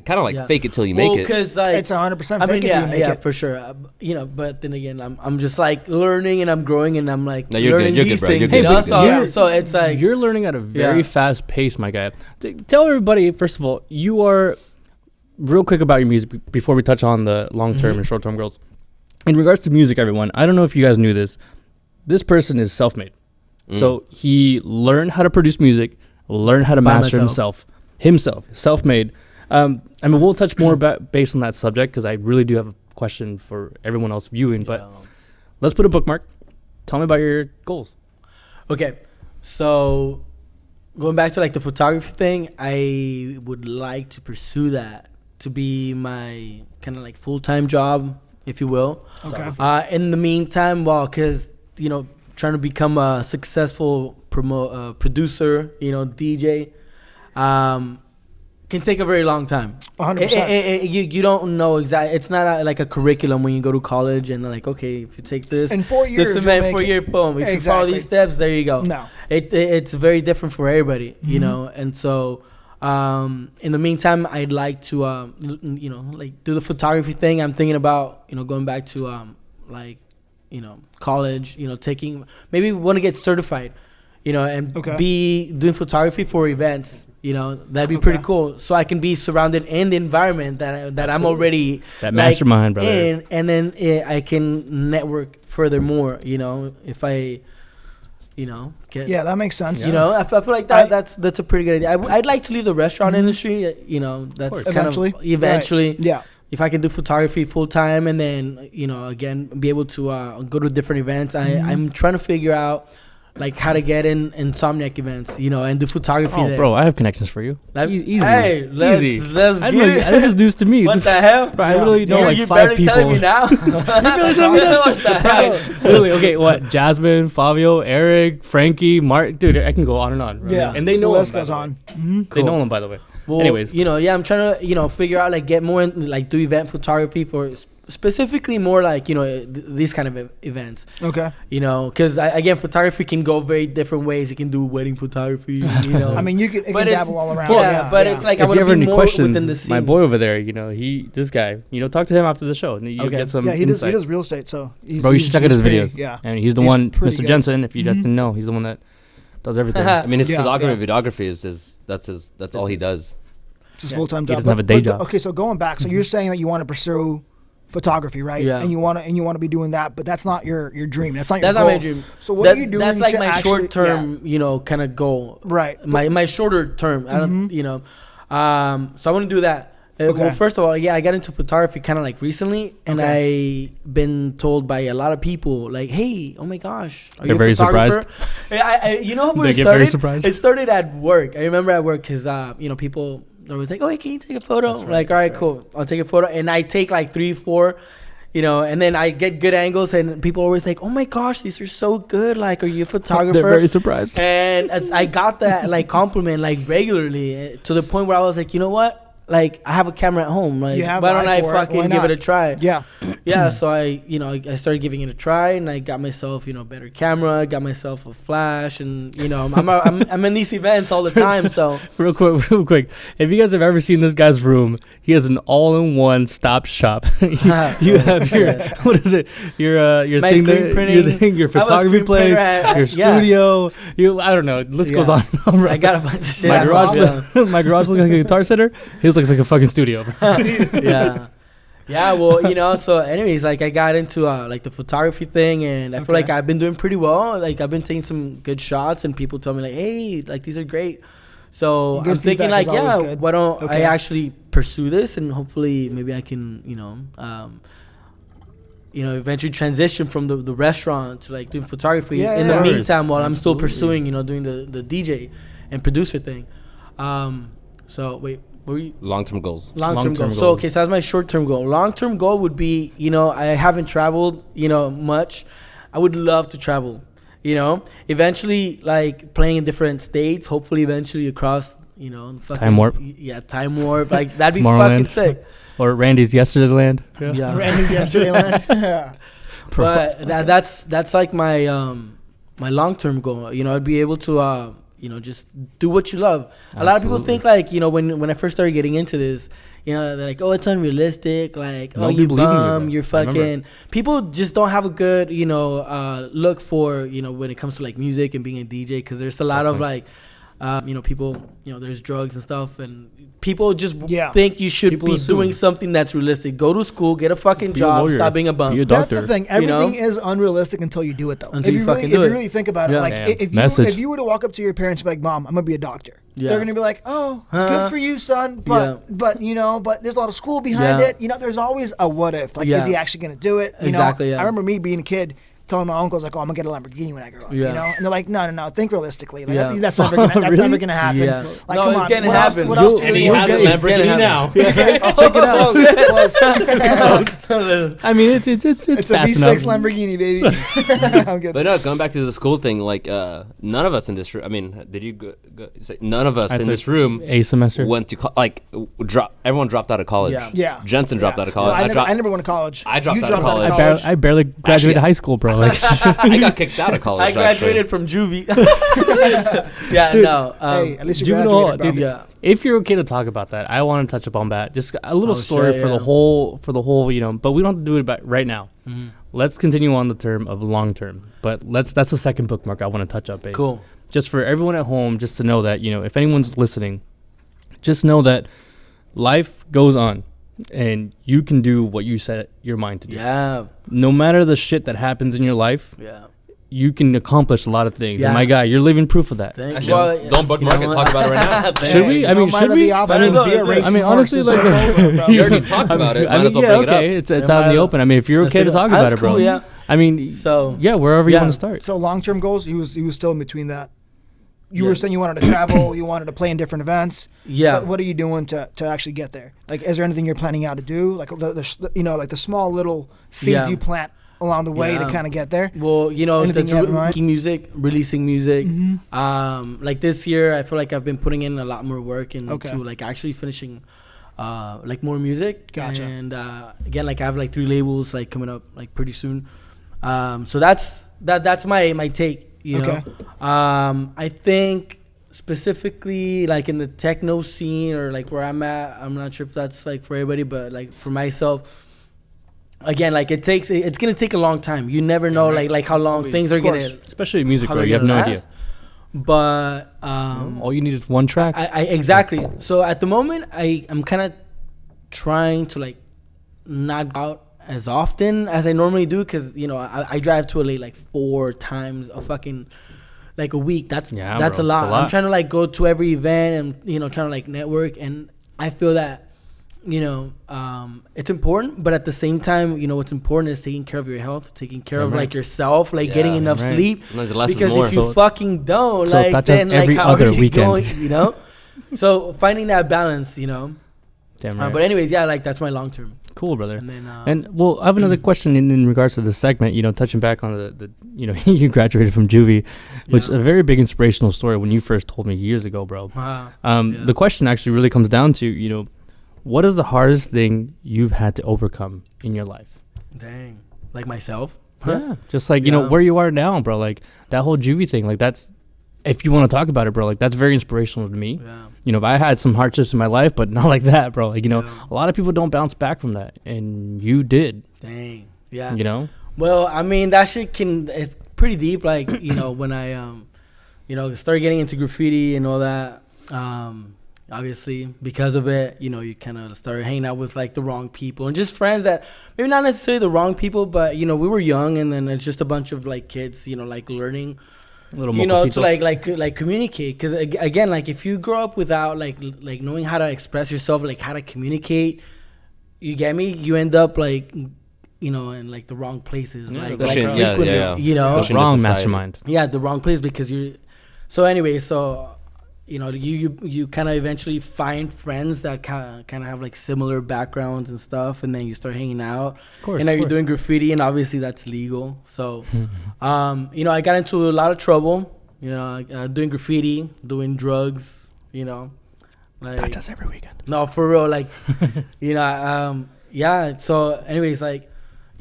Kind of like fake it till you make it. Because like it's 100% fake it till you make it. for sure. But then again, I'm just like learning and I'm growing and I'm like learning these things. So it's like you're learning at a very fast pace, my guy. Tell everybody first of all, you are real quick about your music before we touch on the long-term and short-term goals. In regards to music, everyone, I don't know if you guys knew this. This person is self-made, so he learned how to produce music, learned how to master himself, self-made. I mean, we'll touch more based on that subject because I really do have a question for everyone else viewing. But let's put a bookmark. Tell me about your goals. Okay, so going back to like the photography thing, I would like to pursue that to be my kind of like full-time job, if you will. Okay. In the meantime, because trying to become a successful producer, DJ. Can take a very long time. 100%. You don't know exactly. It's not like a curriculum when you go to college and they're like, okay, if you take this in 4 years, this event 4 year boom. If you follow these steps, there you go. No, it's very different for everybody, you know. And so, In the meantime, I'd like to, like do the photography thing. I'm thinking about, going back to, college, taking, maybe want to get certified, and be doing photography for events. That'd be pretty cool. So I can be surrounded in the environment that I'm already that mastermind, brother. In, and then I can network furthermore. If I, that makes sense. I feel like that's a pretty good idea. I'd like to leave the restaurant industry. That's eventually. Eventually. Right. Yeah. If I can do photography full time and then again be able to go to different events. I'm trying to figure out like how to get in Insomniac events, and do photography. Oh, there. bro, I have connections for you. Easy. Hey, let's easy. Let's get it. This is news to me. What the hell? Bro, I literally know like you're 5 people. Telling me now. You're barely telling me now. Surprise. Literally, okay, what? Jasmine, Fabio, Eric, Frankie, Mark. Dude, I can go on and on. Right? Yeah. And they know the him. list goes on. Cool. They know him, by the way. Well, anyways, I'm trying to, figure out like get more in, like do event photography for specifically more like these kind of events. Okay. Because again, photography can go very different ways. You can do wedding photography. I mean, it can dabble all around. It's like if I want you to have be any more questions, within the scene. my boy over there, this guy, talk to him after the show. And you get some insight. He does real estate, so bro, you should check out his videos. Yeah, and he's the one, Mr. Good. Jensen. If you guys didn't know, he's the one that does everything. I mean, his videography that's all he does. It's his full-time job. He doesn't have a day job. Okay, so going back, so you're saying that you want to pursue photography, right? Yeah. And you want to be doing that, but that's not your dream. That's not my dream. So what are you doing? That's like my short term, kind of goal. Right. My shorter term. I don't, so I want to do that. Well, first of all, I got into photography kind of like recently, and I been told by a lot of people like, "Hey, oh my gosh, are you a very photographer?" surprised. You know where they it get started? very surprised. It started at work. I remember at work because people are always like, "Oh, hey, can you take a photo?" Right, like, all right, cool, I'll take a photo, and I take like 3, 4. And then I get good angles, and people are always like, "Oh my gosh, these are so good! Like, are you a photographer?" They're very surprised. And as I got that like compliment like regularly, to the point where I was like, you know what? Like, I have a camera at home. Like, why don't I fucking give it a try? Yeah. Yeah. So I started giving it a try, and I got myself, better camera, got myself a flash, and I'm in these events all the time. So real quick, if you guys have ever seen this guy's room, he has an all-in-one stop shop. you have your what is it? Your my thing screen there, printing, your photography place, your studio. I don't know. List goes on. I got a bunch of shit. My garage looks like a guitar center. His looks like a fucking studio. Well, so anyways, like I got into like the photography thing, and I feel like I've been doing pretty well. Like I've been taking some good shots, and people tell me like, "Hey, like these are great." So I'm thinking like, why don't I actually pursue this, and hopefully maybe I can, eventually transition from the restaurant to like doing photography in the meantime while I'm still pursuing, doing the DJ and producer thing. So wait. Long-term goals. Long-term goals. So that's my short-term goal. Long-term goal would be, I haven't traveled, much. I would love to travel, eventually like playing in different states, hopefully eventually across, Time Warp. Yeah, Time Warp. Like that'd be fucking sick. Or Randy's Yesterday Yeah. Randy's Yesterday Yeah. But that's like my my long-term goal. I'd be able to just do what you love. Absolutely. A lot of people think like, when I first started getting into this, they're like, oh, it's unrealistic. Like, oh, you bum, you're fucking. People just don't have a good, look for, when it comes to like music and being a DJ, because there's a lot of like, people, there's drugs and stuff, and people just think you should be doing something that's realistic. Go to school, get a fucking job, stop being a bum. Be a doctor. That's the thing. Everything is unrealistic until you do it, though. Until you fucking do it. If you really think about it, like if you were to walk up to your parents and be like, "Mom, I'm gonna be a doctor," they're gonna be like, "Oh, good for you, son," but there's a lot of school behind it. There's always a what if. Like, is he actually gonna do it? Exactly. I remember me being a kid, telling my uncles like, "Oh, I'm gonna get a Lamborghini when I grow up," and they're like, "No, think realistically. Like, that's never gonna happen." Yeah. Like, no, come it's on, gonna happen. What else and he has a Lamborghini now. Check it out. I mean, it's a V6 Lamborghini, baby. I'm good. But no, going back to the school thing, like none of us in this room. I mean, did you go say none of us in this room a semester went to everyone dropped out of college. Yeah. Jensen dropped out of college. I never went to college. I dropped out of college. I barely graduated high school, bro. Like, I got kicked out of college. I graduated from juvie. Yeah, Dude, no. hey, at least you juvenile, graduated, dude. bro. Yeah. if you're okay to talk about that, I want to touch upon that. Just a little story shit, for the whole, but we don't have to do it right now. Mm-hmm. Let's continue on the term of long term. But that's the second bookmark I want to touch up base. Cool. Just for everyone at home, just to know that, if anyone's listening, just know that life goes on and you can do what you set your mind to do. Yeah. No matter the shit that happens in your life, Yeah. you can accomplish a lot of things. Yeah. And my guy, you're living proof of that. Actually, don't bookmark it. Talk about it right now. Should we? I mean, should we? I mean, honestly, like, You already talked about it. Might as well bring it up. It's out in the open. I mean, if you're okay to talk about it, bro. Cool, yeah. I mean, So yeah, wherever you want to start. So long-term goals, he was still in between that. You were saying you wanted to travel, you wanted to play in different events. Yeah. What are you doing to actually get there? Like, is there anything you're planning out to do? Like like the small little seeds you plant along the way to kind of get there. Well, Anything you have in mind? making music, releasing music. Mm-hmm. Like this year, I feel like I've been putting in a lot more work into Okay. like actually finishing, like more music. Gotcha. And again, like I have like 3 labels like coming up like pretty soon. So that's my take. Okay. I think specifically like in the techno scene or like where I'm at, I'm not sure if that's like for everybody, but like for myself, again, like it's gonna take a long time. You never know like how long things are gonna, especially music, how bro. they're You have gonna no last. idea. But All you need is one track. I exactly. So at the moment, I'm kind of trying to like not go out as often as I normally do, because I drive to LA like 4 times a fucking like a week. That's bro, a lot. it's a lot. I'm trying to like go to every event and trying to like network, and I feel that it's important, but at the same time, what's important is taking care of your health, taking care of like yourself, like getting enough sleep. Sometimes less is Because more. if you fucking don't, so like that's then just every like how other are you weekend. going, So finding that balance, Damn right. But anyways, yeah, like that's my long term. Cool, brother. And then I have another question in regards to the segment. Touching back on the you graduated from juvie, which is a very big inspirational story when you first told me years ago, bro. The question actually really comes down to what is the hardest thing you've had to overcome in your life? Dang, like myself. Yeah, just like where you are now, bro. Like that whole juvie thing. Like that's, if you want to talk about it, bro. Like that's very inspirational to me. Yeah. I had some hardships in my life, but not like that, bro. Like a lot of people don't bounce back from that, and you did. Dang. Yeah. Well, I mean that shit it's pretty deep. Like when I started getting into graffiti and all that. Obviously, because of it, you kind of started hanging out with like the wrong people and just friends that maybe not necessarily the wrong people, but we were young, and then it's just a bunch of like kids, like learning, little to like communicate. Because again, like if you grow up without like knowing how to express yourself, like how to communicate, you get me? You end up like in like the wrong places, like frequently, the wrong mastermind. Yeah, the wrong place because you're. So anyway, you kind of eventually find friends that kind of have like similar backgrounds and stuff, and then you start hanging out. Of course, and now you're doing graffiti, and obviously that's legal. So, I got into a lot of trouble. Doing graffiti, doing drugs. Like That does every weekend. no, for real. Like, yeah. So, anyways, like.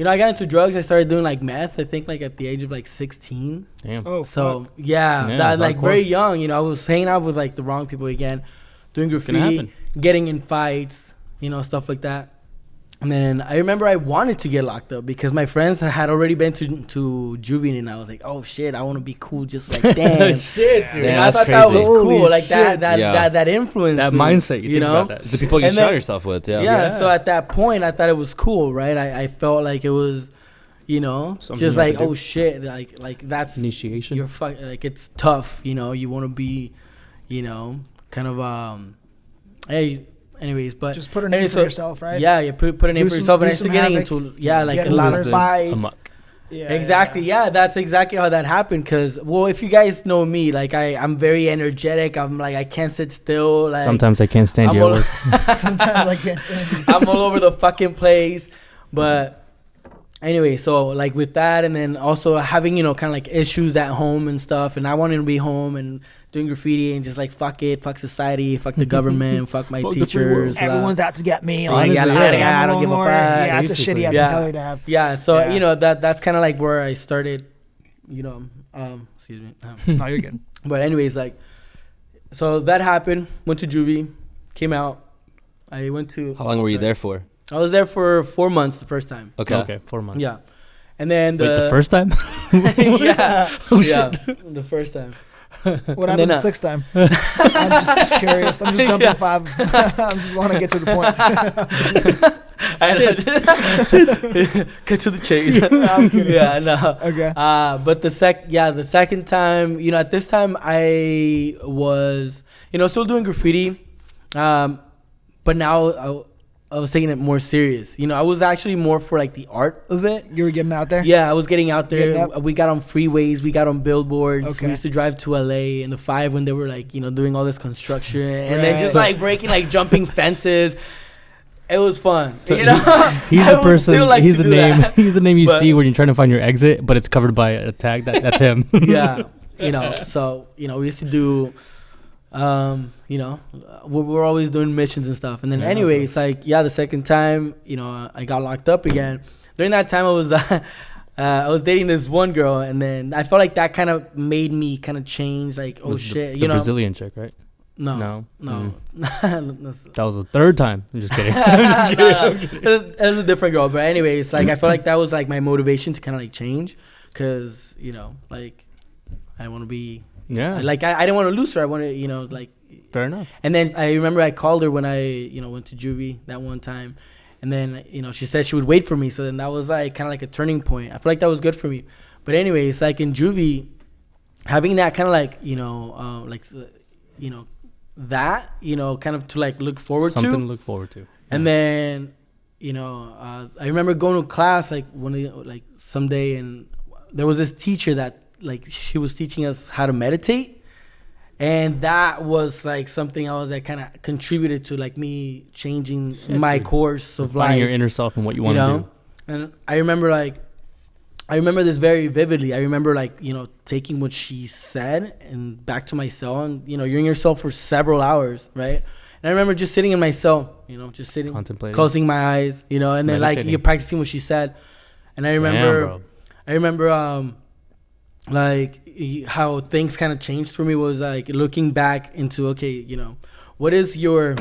I got into drugs. I started doing like meth. I think like at the age of like 16. Damn. Oh, So fuck. that like hardcore. very young. I was hanging out with like the wrong people again, doing It's gonna graffiti, happen. getting in fights, stuff like that. And then I remember I wanted to get locked up because my friends had already been to juvie, and I was like, oh shit, I want to be cool just like damn. Shit, dude. Yeah, I that's thought that was crazy. cool, Holy like shit. that influence, That me, mindset, you think about that. The people you And then- surround yourself with, Yeah, so at that point, I thought it was cool, right? I felt like it was, Something just you have like, to do. oh shit, like that's Initiation. You're like it's tough, you want to be, kind of Hey, anyways, but Just put a name for yourself, right? Yeah, you put a name for yourself, and I started getting havoc, into like get a a lot lot of of fights. Amuck. Yeah, Exactly. Yeah, that's exactly how that happened. Cause if you guys know me, like I'm very energetic. I'm like I can't sit still. Like Sometimes I can't stand I'm you at all- work. Sometimes I can't stand it. I'm all over the fucking place. But anyway, so like with that, and then also having kind of like issues at home and stuff, and I wanted to be home and doing graffiti and just like fuck it, fuck society, fuck the government, fuck my teachers. Everyone's out to get me. I don't give a fuck. Yeah, it's a shitty ass mentality to have. Yeah, so you know that's kind of like where I started. You know, excuse me. No, you're good. But anyways, like, so that happened. Went to juvie, came out. I went to. How long were you there for? I was there for 4 months the first time. Okay, 4 months. Yeah, and then the first time. yeah. Oh shit. The first time. What happened the sixth time? I'm just curious. I'm just dumping 5. I just want to get to the point. Get to the chase. I'm kidding. Yeah, no. Okay. But the second time, you know, at this time I was, you know, still doing graffiti, but now I was taking it more serious. You know, I was actually more for like the art of it. You were getting out there? Yeah, I was getting out there. We got on freeways. We got on billboards. Okay. We used to drive to LA in the 5 when they were like, you know, doing all this construction and then just like breaking, like jumping fences. It was fun. So you know, he's the person. like he's the name. He's the name you see when you're trying to find your exit, but it's covered by a tag. That's him. Yeah, you know. So you know, we used to do. You know, we're always doing missions and stuff. And then anyways, like, the second time, you know, I got locked up again. During that time, I was dating this one girl, and then I felt like that kind of made me kind of change, like, oh shit, you know. Brazilian chick, right? No. That was the third time. I'm just kidding. It was a different girl. But anyways, like, I felt like that was like my motivation to kind of like change. Cause, you know, like, I want to be, like, I didn't want to lose her. I wanted, you know, like. Fair enough. And then I remember I called her when I, you know, went to juvie that one time. And then, you know, she said she would wait for me. So then that was like kind of like a turning point. I feel like that was good for me. But anyways, like in juvie, having that kind of like, you know, you know, that, you know, kind of to like look forward to. Something to look forward to. And then, you know, I remember going to class like someday, and there was this teacher that like she was teaching us how to meditate. And that was like something I was like kind of contributed to like me changing my course of life. Finding your inner self and what you want to do. And I remember this very vividly. I remember like, you know, taking what she said and back to my cell, and, you know, you're in your cell for several hours, right? And I remember just sitting in my cell, you know, just sitting, contemplating, closing my eyes, you know, and then like you're practicing what she said. And I remember, like how things kind of changed for me was like looking back into, okay, you know, what is your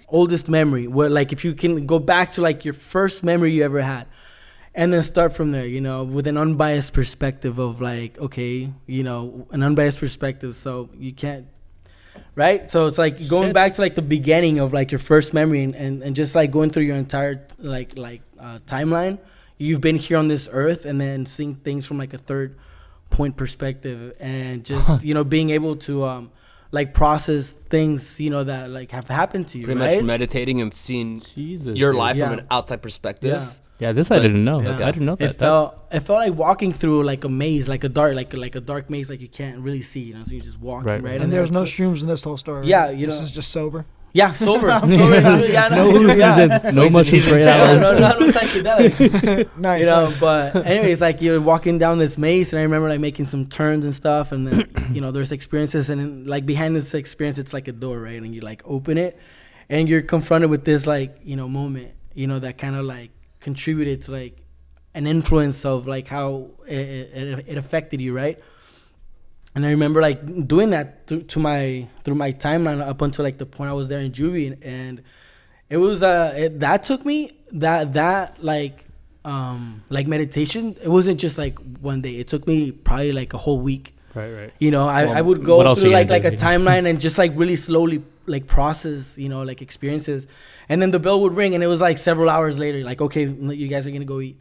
oldest memory? What, like, if you can go back to like your first memory you ever had, and then start from there, you know, with an unbiased perspective of like, okay, you know, an unbiased perspective. So you can't, right? So it's like going back to like the beginning of like your first memory, and just like going through your entire timeline. You've been here on this earth, and then seeing things from like a third point perspective, and just you know, being able to like process things, you know, that like have happened to you. Pretty much meditating and seeing your life from an outside perspective. Yeah, this I didn't know. I didn't know that. It felt like walking through like a maze, like a dark maze, like you can't really see, you know. So you just walking right. And there's no shrooms in this whole story. Yeah, you know, this is just sober. Yeah, sober. No hallucinations, no mushrooms for 8 hours. No psychedelic. Nice. You know, but anyways, like you're walking down this maze, and I remember like making some turns and stuff, and then you know, there's experiences, and then, like behind this experience, it's like a door, right? And you like open it, and you're confronted with this like, you know, moment, you know, that kind of like contributed to like an influence of like how it affected you, right? And I remember like doing that through my timeline up until like the point I was there in juvie, and it was that took me that like meditation. It wasn't just like one day. It took me probably like a whole week. Right. You know, I would go through like a timeline and just like really slowly like process, you know, like experiences, and then the bell would ring, and it was like several hours later, like, okay, you guys are gonna go eat,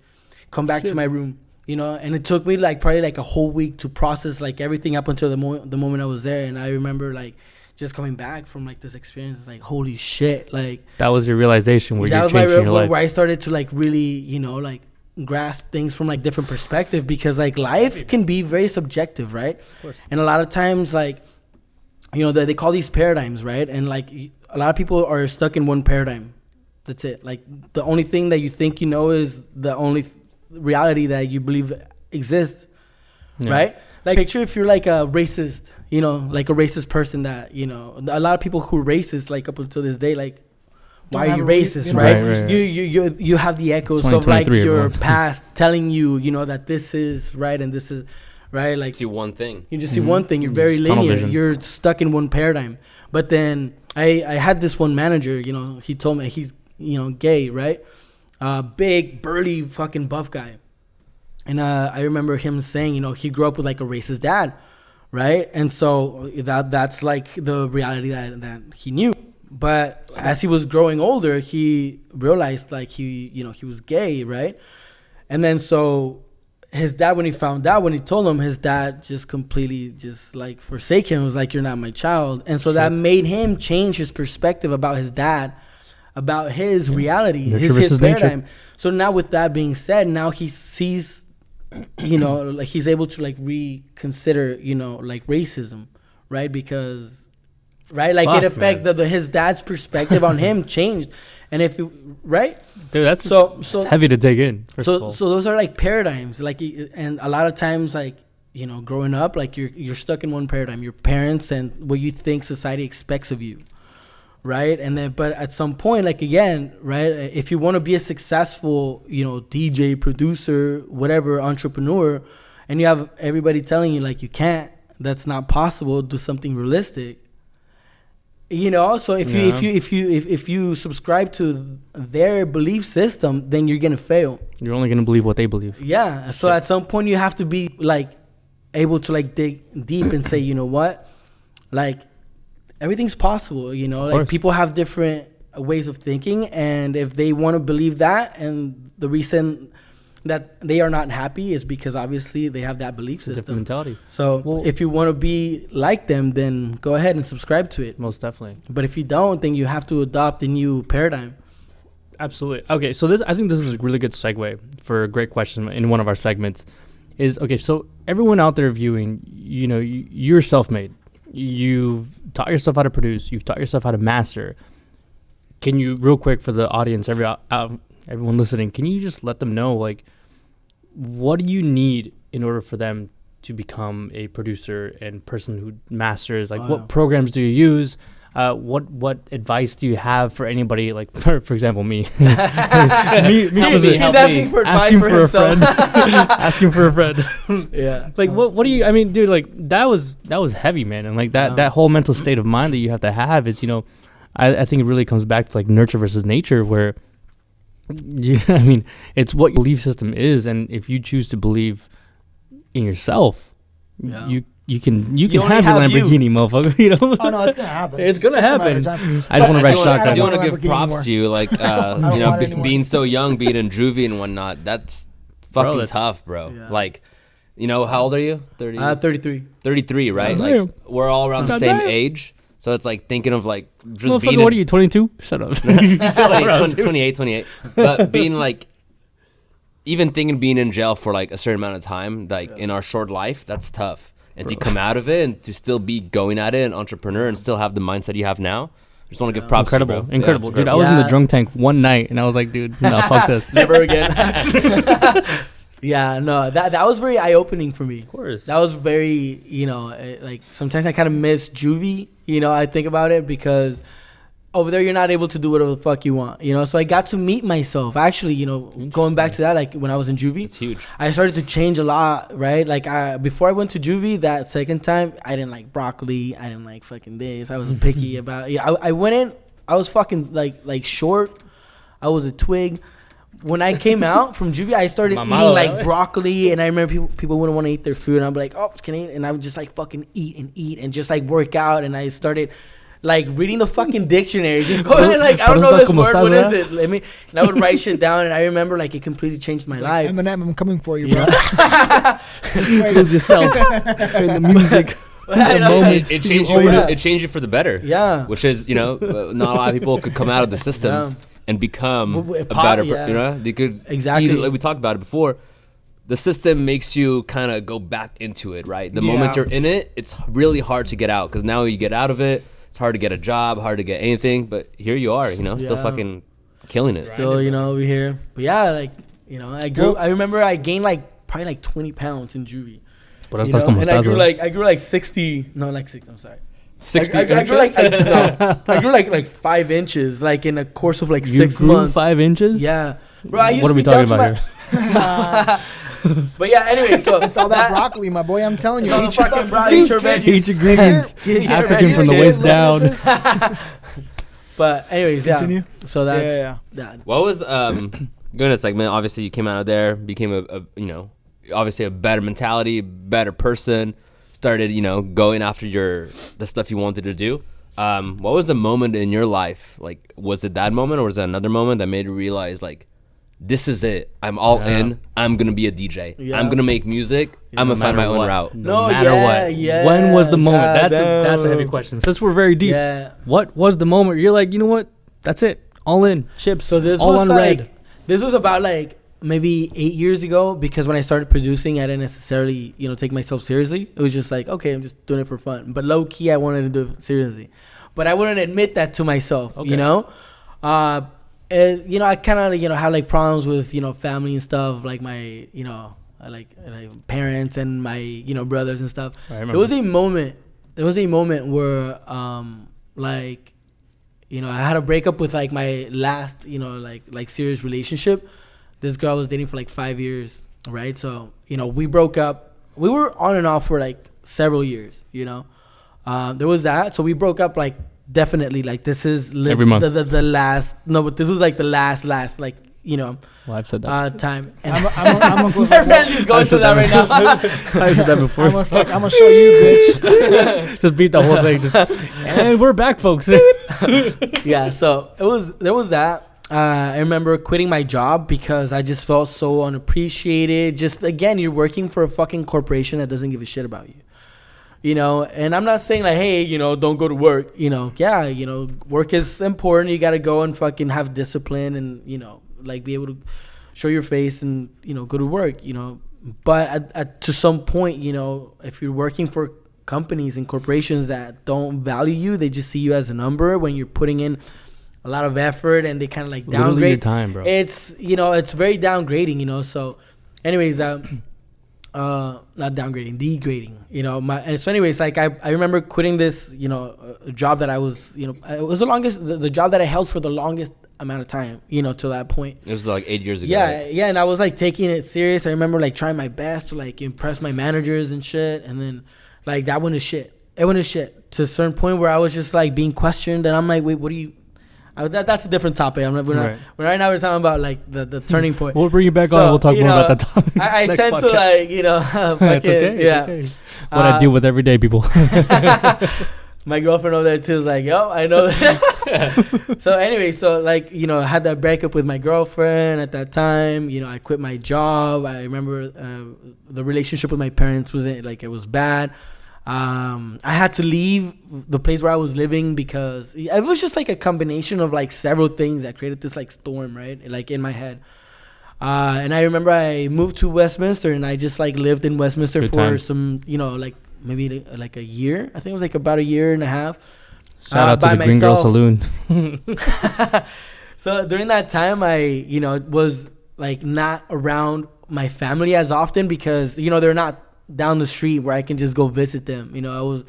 come back to my room. You know, and it took me like probably like a whole week to process like everything up until the moment I was there. And I remember like just coming back from like this experience, it's like, holy shit, like that was your realization where you're changing your life, where I started to like really, you know, like grasp things from like different perspective, because like life can be very subjective, right? Of course. And a lot of times, like, you know, they call these paradigms, right? And like a lot of people are stuck in one paradigm. That's it. Like the only thing that you think you know is the only reality that you believe exists, right? Like picture if you're like a racist, you know, like a racist person that, you know, a lot of people who are racist, like up until this day, like, why are you racist, right? You have the echoes of like your past telling you, you know, that this is right and this is right. Like, see one thing. You just see one thing. You're very linear. You're stuck in one paradigm. But then I had this one manager, you know, he told me he's, you know, gay, right? Big, burly, fucking buff guy. And I remember him saying, you know, he grew up with like a racist dad, right? And so that's like the reality that he knew. But as he was growing older, he realized like he was gay, right? And then so his dad, when he found out, when he told him, his dad just completely just like forsake him. It was like, you're not my child. And so that made him change his perspective about his dad, about his reality, his paradigm. Nature. So now with that being said, now he sees, you know, like he's able to like reconsider, you know, like racism, right? Because, right, like it affected his dad's perspective on him changed. And if you, right, dude, that's heavy to take in. So those are like paradigms, like, and a lot of times, like, you know, growing up, like you're stuck in one paradigm, your parents and what you think society expects of you, right? And then, but at some point, like again, right, if you want to be a successful, you know, DJ, producer, whatever, entrepreneur, and you have everybody telling you like you can't, that's not possible, do something realistic. You know, so if you subscribe to their belief system, then you're gonna fail. You're only gonna believe what they believe. Yeah. So at some point you have to be like able to like dig deep and say, you know what, like everything's possible. You know, like people have different ways of thinking, and if they want to believe that, and the reason that they are not happy is because obviously they have that belief system. Different mentality. So if you want to be like them, then go ahead and subscribe to it. Most definitely. But if you don't, then you have to adopt a new paradigm. Absolutely. Okay, so I think this is a really good segue for a great question in one of our segments. Is okay. So everyone out there viewing, you know, you're self-made. You've taught yourself how to produce. You've taught yourself how to master. Can you, real quick, for the audience, everyone listening, can you just let them know, like, what do you need in order for them to become a producer and person who masters? Like, what programs do you use? What advice do you have for anybody? Like, for example, me. He's asking for advice for himself. Asking for a friend. Yeah. Like, what do you? I mean, dude, like that was heavy, man. And like that whole mental state of mind that you have to have is, you know, I think it really comes back to like nurture versus nature, where. Yeah, I mean, it's what your belief system is, and if you choose to believe in yourself, you can have your Lamborghini, motherfucker. You know? Oh no, it's gonna happen. It's gonna happen. I just want to ride shotgun. I do want to give props to you, like, you know, being so young, being in juvie and whatnot. That's fucking tough, bro. Yeah. Like, you know, how old are you? 33. 33, right? Like, we're all around the same age. So it's like thinking of like just being. What are you, 22? Shut up. 28. But being like, even thinking being in jail for like a certain amount of time, like in our short life, that's tough. And to come out of it and to still be going at it, an entrepreneur, and still have the mindset you have now. I just want to give props. Incredible. To you, bro. Incredible. Dude, I was in the drunk tank one night and I was like, dude, no, fuck this. Never again. Yeah, no, that was very eye-opening for me. Of course. That was very, you know, like sometimes I kind of miss juvie, you know, I think about it, because over there you're not able to do whatever the fuck you want, you know. So I got to meet myself. Actually, you know, going back to that, like when I was in juvie, it's huge. I started to change a lot, right? Like before I went to juvie that second time, I didn't like broccoli. I didn't like fucking this. I was picky about, I went in, I was fucking like short. I was a twig. When I came out from juvie, I started eating like broccoli, and I remember people wouldn't want to eat their food, and I'm like, oh, can I eat? And I would just like fucking eat and just like work out, and I started like reading the fucking dictionary, just going like, I don't know this word, what is it? And I would write shit down, and I remember like it completely changed my life. Eminem, I'm coming for you, bro. Lose yourself in the music. It changed it for the better. Yeah, which is, you know, not a lot of people could come out of the system and become a better, you know, they could exactly. Like we talked about it before. The system makes you kind of go back into it, right? The moment you're in it, it's really hard to get out, because now you get out of it, it's hard to get a job, hard to get anything. But here you are, you know, still fucking killing it. Still, you know, over here. But yeah, like, you know, I remember I gained like probably like 20 pounds in juvie. Pero estás como and estás, I grew like 60. No, like 60. I'm sorry. 60 I grew like inches? I grew like 5 inches, like in a course of like you 6 grew months. 5 inches? Yeah, bro. I used What to are we be down talking to about here? But yeah, anyway, so It's all that broccoli, my boy. I'm telling you. No, Eat your fucking broccoli. eat your veggies. Eat your greens. Eat your African veggies. from the Okay, waist a little bit down. of this. But anyways, yeah. Continue. So that's Yeah. that. What was going to segment? Obviously, you came out of there, became a obviously a better mentality, better person. Started going after the stuff you wanted to do. What was the moment in your life? Like, was it that moment, or was it another moment that made you realize like, this is it. I'm all in. I'm gonna be a DJ. Yeah. I'm gonna make music. I'm gonna find my own route. No matter what. Yeah. When was the moment? God That's a heavy damn. question. Since we're very deep, Yeah. what was the moment you're like, you know what? That's it. All in. Chips. So this all was on like red. this was about like maybe 8 years ago, because when I started producing, I didn't necessarily take myself seriously. It was just like, okay, I'm just doing it for fun. But low key, I wanted to do it seriously, but I wouldn't admit that to myself. Okay. I kind of had like problems with family and stuff, like my like parents and my brothers and stuff. I remember. There was a moment where I had a breakup with like my last like serious relationship. This girl I was dating for like 5 years, right? So we broke up. We were on and off for like several years. There was that. So we broke up like definitely like this is Every month. the last. No, but this was like the last like Well, I've said that. time. And I'm gonna Randy's going through that right now. I've said that before. I'm gonna show you, bitch. Just beat the whole thing. And we're back, folks. Yeah, so there was that. I remember quitting my job because I just felt so unappreciated. Just again, you're working for a fucking corporation that doesn't give a shit about you. And I'm not saying like, hey, don't go to work. Work is important. You gotta go and fucking have discipline and like be able to show your face and go to work. But to some point, if you're working for companies and corporations that don't value you, they just see you as a number when you're putting in a lot of effort, and they kind of like Literally downgrade your time, bro. It's it's very downgrading. So anyways, not downgrading, degrading. So anyways, like I remember quitting this job that I was it was the job that I held for the longest amount of time till that point. It was like 8 years ago. Yeah, right? yeah, and I was like taking it serious. I remember like trying my best to like impress my managers and shit, and then like that went to shit. It went to shit to a certain point where I was just like being questioned, and I'm like, wait, what do you? That's a different topic. Right now we're talking about like the turning point. We'll bring you back on. We'll talk more about that topic. I next tend to podcast. like It's okay. yeah. It's okay. What I deal with every day, people. My girlfriend over there too is like, yo, I know that. So anyway, I had that breakup with my girlfriend at that time. I quit my job. I remember the relationship with my parents it was bad. I had to leave the place where I was living because it was just like a combination of like several things that created this like storm, right? Like in my head. And I remember I moved to Westminster, and I just like lived in Westminster Good for time. some, like maybe like a year. I think it was like about a year and a half. Shout out to the Green Girl Saloon. So during that time, I was like not around my family as often because they're not down the street where I can just go visit them. I was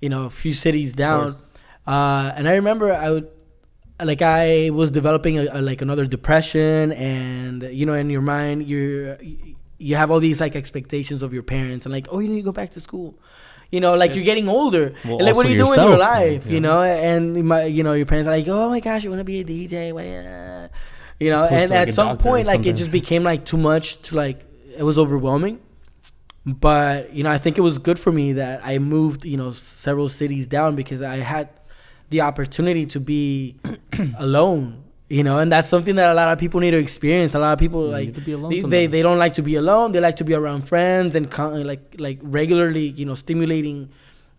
a few cities down, and I remember I was developing another depression, and in your mind you have all these like expectations of your parents, and like, oh, you need to go back to school. Like you're getting older, Well, and like what also are you doing in yourself, your life? yeah. And your parents are like, oh my gosh, you want to be a DJ? What? Push And like at a some doctor point, or like it something. just became like too much to like, it was overwhelming. But I think it was good for me that I moved several cities down because I had the opportunity to be alone. And that's something that a lot of people need to experience. A lot of people You like need to be alone they don't like to be alone. They like to be around friends and like regularly stimulating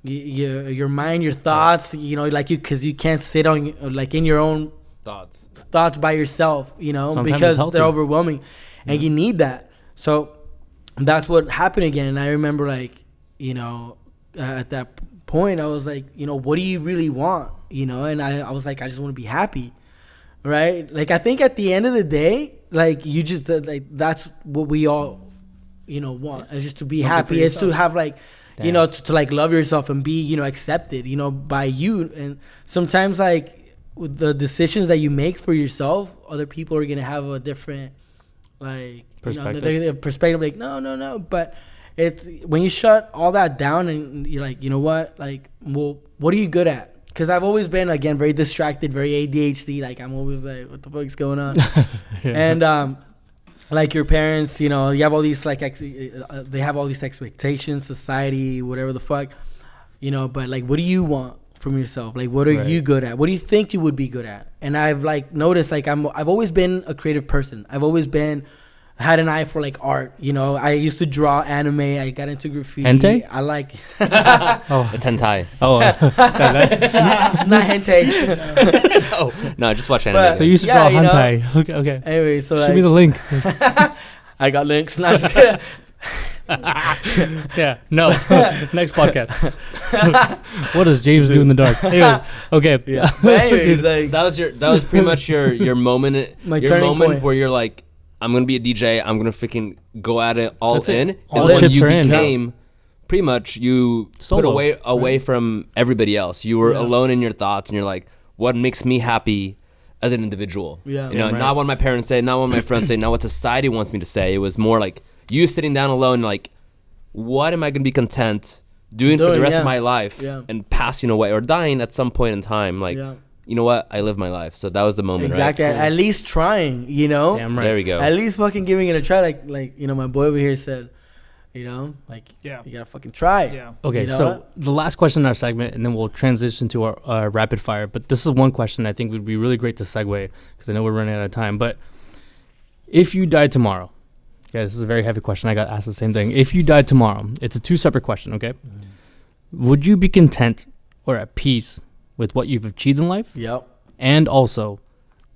your mind, your thoughts. Because you can't sit on like in your own Thoughts by yourself. Sometimes it's Because healthy. they're overwhelming, and you need that. So that's what happened again. And I remember at that point I was like, what do you really want? And I was like, I just want to be happy. Right? Like I think at the end of the day, like you just like that's what we all want. It's just to be Something happy. for It's to yourself. have like, to like love yourself and be, accepted, by you. And sometimes like with the decisions that you make for yourself, other people are gonna have a different like perspective. Perspective. Like no. But it's when you shut all that down and you're like, you know what? Like, well, what are you good at? Because I've always been, again, very distracted, very ADHD. Like, I'm always like, what the fuck's going on? And, like, your parents, you have all these, like, they have all these expectations, society, whatever the fuck, but, like, what do you want from yourself? Like, what are you good at? What do you think you would be good at? And I've, like, noticed, like, I've always been a creative person. I've always had an eye for like art, I used to draw anime. I got into graffiti. Hentai? I like It's hentai. not hentai. No, just watch anime. But- So you used to draw hentai. Okay. Anyway, so Show me the link. I got links. Not just kidding. Yeah. No. Next podcast. What does James do in the dark? Anyways, okay. Yeah. But anyway, like That was pretty much your moment. My your turning moment point. where you're like, I'm gonna be a DJ. I'm gonna freaking go at it all That's it. in. All Is the when chips you are in. became pretty much you Solo, put away from everybody else. You were alone in your thoughts, and you're like, what makes me happy as an individual? Yeah. Not what my parents say, not what my friends say, not what society wants me to say. It was more like you sitting down alone, like, what am I gonna be content doing for the rest of my life and passing away or dying at some point in time? Like, you know what? I live my life. So that was the moment, exactly. right? At least trying, Damn right. There we go. At least fucking giving it a try. Like my boy over here said, like you gotta fucking try. Yeah. Okay, so the last question in our segment, and then we'll transition to our rapid fire. But this is one question I think would be really great to segue because I know we're running out of time. But if you died tomorrow, this is a very heavy question. I got asked the same thing. If you died tomorrow, it's a 2 separate question. Okay, would you be content or at peace with what you've achieved in life? Yep. And also,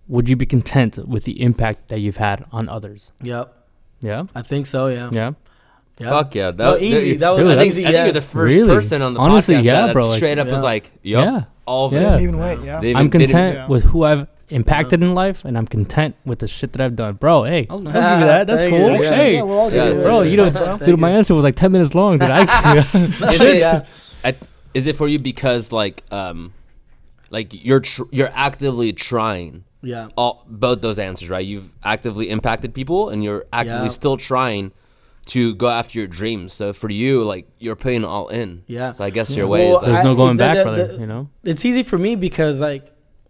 would you be content with the impact that you've had on others? Yep. Yeah. I think so. Yeah. Yeah. Yeah. Fuck yeah. Easy. That was Dude, I think easy. you're the first Really? person on the Honestly, podcast yeah, that bro, like- straight up was like, yup, Yeah. all of Yeah. it. Didn't even wait. Yeah. They I'm even- they didn't- content yeah. with who I've impacted in life, and I'm content with the shit that I've done, bro. Hey, I'll give you Ah, that. That's thank cool. you. Yeah. Hey, Yeah, we're all Yeah, good. bro, you know, Thank dude, my you. answer was like 10 minutes long. Dude, Is shit. it, is it for you because like you're actively trying Yeah. both those answers, right? You've actively impacted people and you're actively Yeah. still trying to go after your dreams. So for you, like, you're putting all in. Yeah. So I guess your way Well, is There's like, no going back, the- brother. the- You know. It's easy for me because I've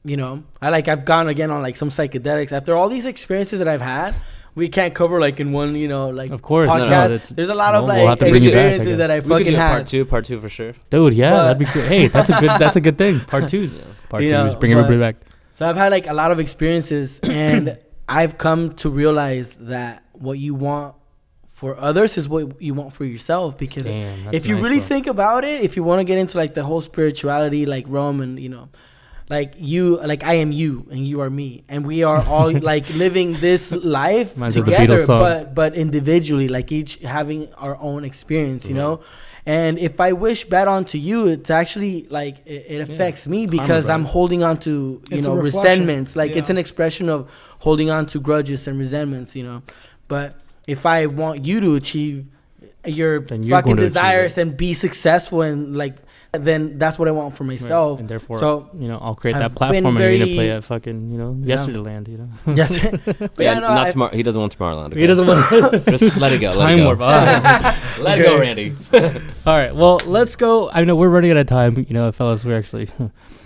gone again on like some psychedelics. After all these experiences that I've had, we can't cover like in one, Of course. podcast. No, that's- There's a lot of we'll like have to bring you back, I experiences that I we could fucking do a had. part two for sure. Dude, yeah, But- that'd be great. Hey, that's a good thing. Part 2s. Part 2s. Bring but- everybody back. So I've had like a lot of experiences, and I've come to realize that what you want for others is what you want for yourself. Because Damn, that's if you nice, really bro. think about it, if you want to get into like the whole spirituality, like realm, and like you, like I am you and you are me, and we are all like living this life Reminds me of the together, Beatles song. but individually, like each having our own experience, you know. And if I wish bad onto you, it's actually like it affects me because brother. I'm holding on to It's a reflection. resentments. Like it's Yeah. an expression of holding on to grudges and resentments, But if I want you to achieve your Then you're fucking going to achieve desires it. and be successful, and like then that's what I want for myself. And therefore, so I'll create I've that platform been and you're gonna very- play at fucking, yesterday land, yes, but Yeah, no, not I- tomorrow. He doesn't want Tomorrowland. Okay? He doesn't want Just let it go. time warp. All right. Let it go, Randy. All right. Well, let's go. I know we're running out of time, fellas. We're actually.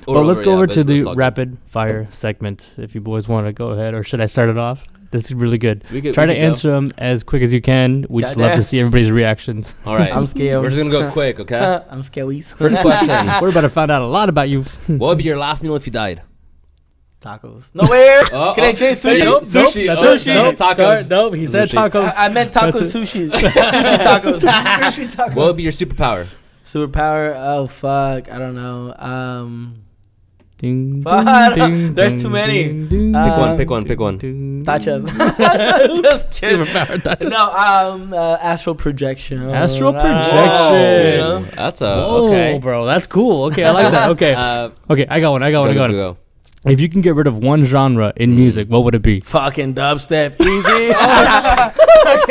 But let's go over to the rapid fire segment. If you boys want to go ahead, or should I start it off? This is really good. Try to answer them as quick as you can. We just love to see everybody's reactions. All right. I'm scared. We're just gonna go quick, okay? I'm scared. First question. We're about to find out a lot about you. What would be your last meal if you died? Tacos. No way. Oh, Can I change sushi? Nope, sushi. That's Oh, sushi. no, tacos. Nope. He said Sushi. tacos. I meant taco That's sushi. Sushi tacos. Sushi tacos. What would be your superpower? Superpower? Oh fuck! I don't know. Ding, Fuck. ding, There's ding, too many. ding, ding, Pick one. ding. Tachas. Just kidding. Superpower. Tachas. No. Astral projection. Astral Oh, projection. you know? That's a Oh, okay. bro, that's cool. Okay, I like that. Okay, okay, I got one. Go. If you can get rid of one genre in music, what would it be? Fucking dubstep, easy.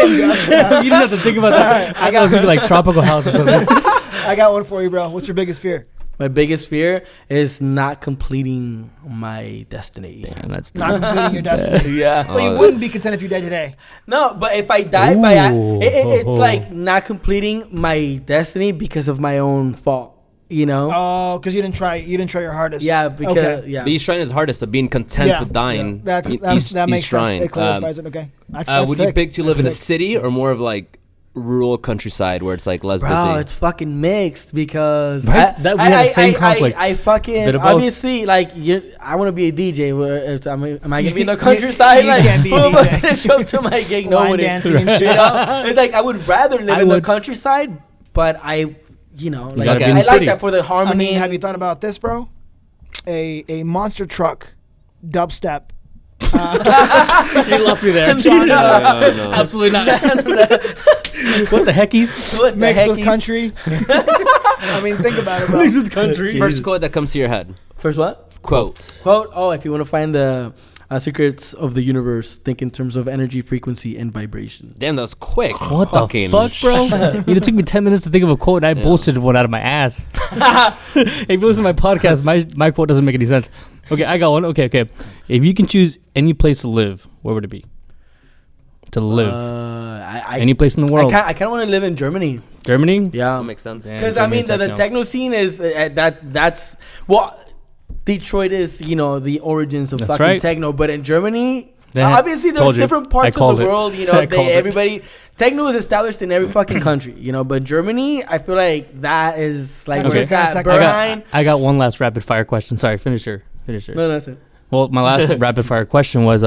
You didn't have to think about that. I thought it was gonna be like tropical house or something. I got one for you, bro. What's your biggest fear? My biggest fear is not completing my destiny. Damn, that's Not completing your destiny. Yeah. So you wouldn't be content if you died today. No, but if I die it's like not completing my destiny because of my own fault. You know? Oh, because you didn't try your hardest. Yeah, because yeah. But he's trying his hardest, so being content with dying. Yeah. That makes sense. It clarifies it. Okay. Would you pick to live in a city or more of like rural countryside where it's like less busy? Bro, it's fucking mixed because we had the same conflict. I fucking obviously like I want to be a DJ. Am I gonna be in the countryside? Like who am I gonna show up to my gig? Nobody. Dancing and shit. You know? It's like I would rather live in the countryside, but I like I like that for the harmony. I mean, have you thought about this, bro? A monster truck, dubstep. You lost me there. No. Absolutely not. What the heckies? Mixed with country. I mean, think about it, bro. Mixed with country. First quote that comes to your head. First what? Quote. Oh, if you want to find the secrets of the universe, think in terms of energy, frequency, and vibration. Damn, that was quick. What the fuck, bro? It took me 10 minutes to think of a quote, and I bullshitted one out of my ass. If you listen to my podcast, my quote doesn't make any sense. Okay, I got one. Okay. If you can choose any place to live, where would it be? To live. Any place in the world. I kind of want to live in Germany. Germany? Yeah. That makes sense. Because, I mean, the techno scene is, that's, well, Detroit is, the origins of fucking techno. But in Germany, obviously there's different parts of the world, everybody, techno is established in every fucking country, but Germany, I feel like that is like where it's at. Berlin. I got one last rapid fire question. Sorry, finish her. No, that's it. Well, my last rapid fire question was,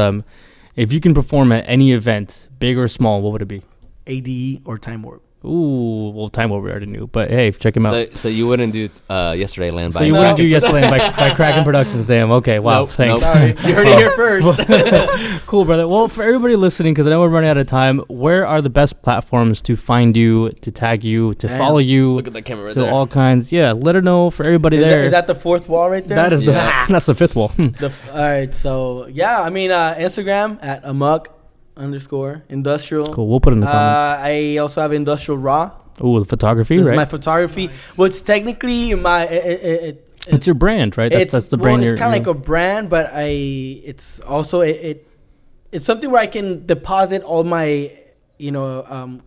if you can perform at any event, big or small, what would it be? ADE or Time Warp. Ooh, well, Time Warp we already knew, but hey, check him out. So you wouldn't do Yesterday Land by So you wouldn't do Yesterday Land by Kraken Productions, Sam. Okay, wow, thanks. Sorry. You heard it here first. Cool, brother. Well, for everybody listening, because I know we're running out of time, where are the best platforms to find you, to tag you, to follow you? Look at the camera right to there. all kinds. Yeah, let her know for everybody there. Is that the fourth wall right there? That is that's the fifth wall. All right, so yeah, I mean, Instagram at Amuck _industrial. Cool, we'll put it in the comments. I also have Industrial Raw. Ooh, the photography, This right? is my photography. Nice. Well, it's technically my. It's your brand, right? That's the brand. It's kind of like a brand, but it's also it's something where I can deposit all my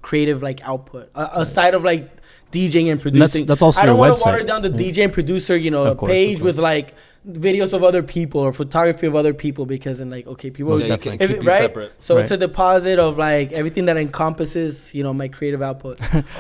creative like output aside of like DJing and producing. That's also I don't your want website. to water down the DJ and producer page with like videos of other people or photography of other people, because then like people definitely keep you separate. So it's a deposit of like everything that encompasses my creative output.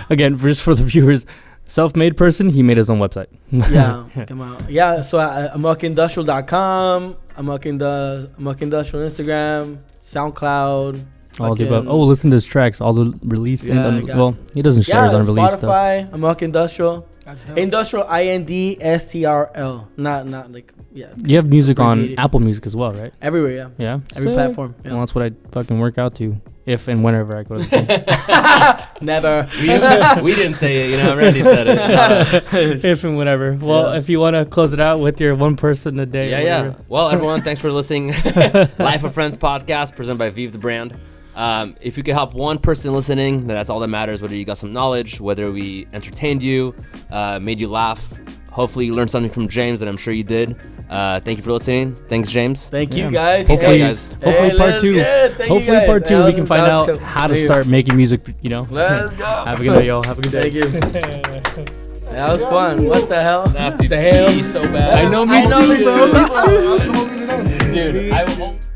Again, just for the viewers, self-made person, he made his own website. Yeah, come out. Yeah, so amuckindustrial.com, Amuck Industrial Instagram, SoundCloud. All the above. Oh, listen to his tracks. All the released. Well, he doesn't share his unreleased stuff. Spotify, Amuck Industrial. Industrial INDSTRL. Not like You have music on Apple Music as well, right? Everywhere, yeah. Yeah. Every platform. Yeah. Well, that's what I fucking work out to, if and whenever I go to the gym. Never. We didn't say it, Randy said it. If and whenever. Well, if you want to close it out with your one person a day. Yeah. Well, everyone, thanks for listening. Life of Friends podcast presented by Vive the Brand. If you could help one person listening, that's all that matters. Whether you got some knowledge, whether we entertained you, made you laugh. Hopefully you learned something from James, and I'm sure you did. Thank you for listening. Thanks, James. Thank you, guys. Hopefully, guys. Part two. Hopefully, part two, we can find out how to start making music. Let's go. Have a good day, y'all. Have a good day. Thank you. That was fun. What the hell? I have to pee so bad. I know, me too, bro. Dude, I won't.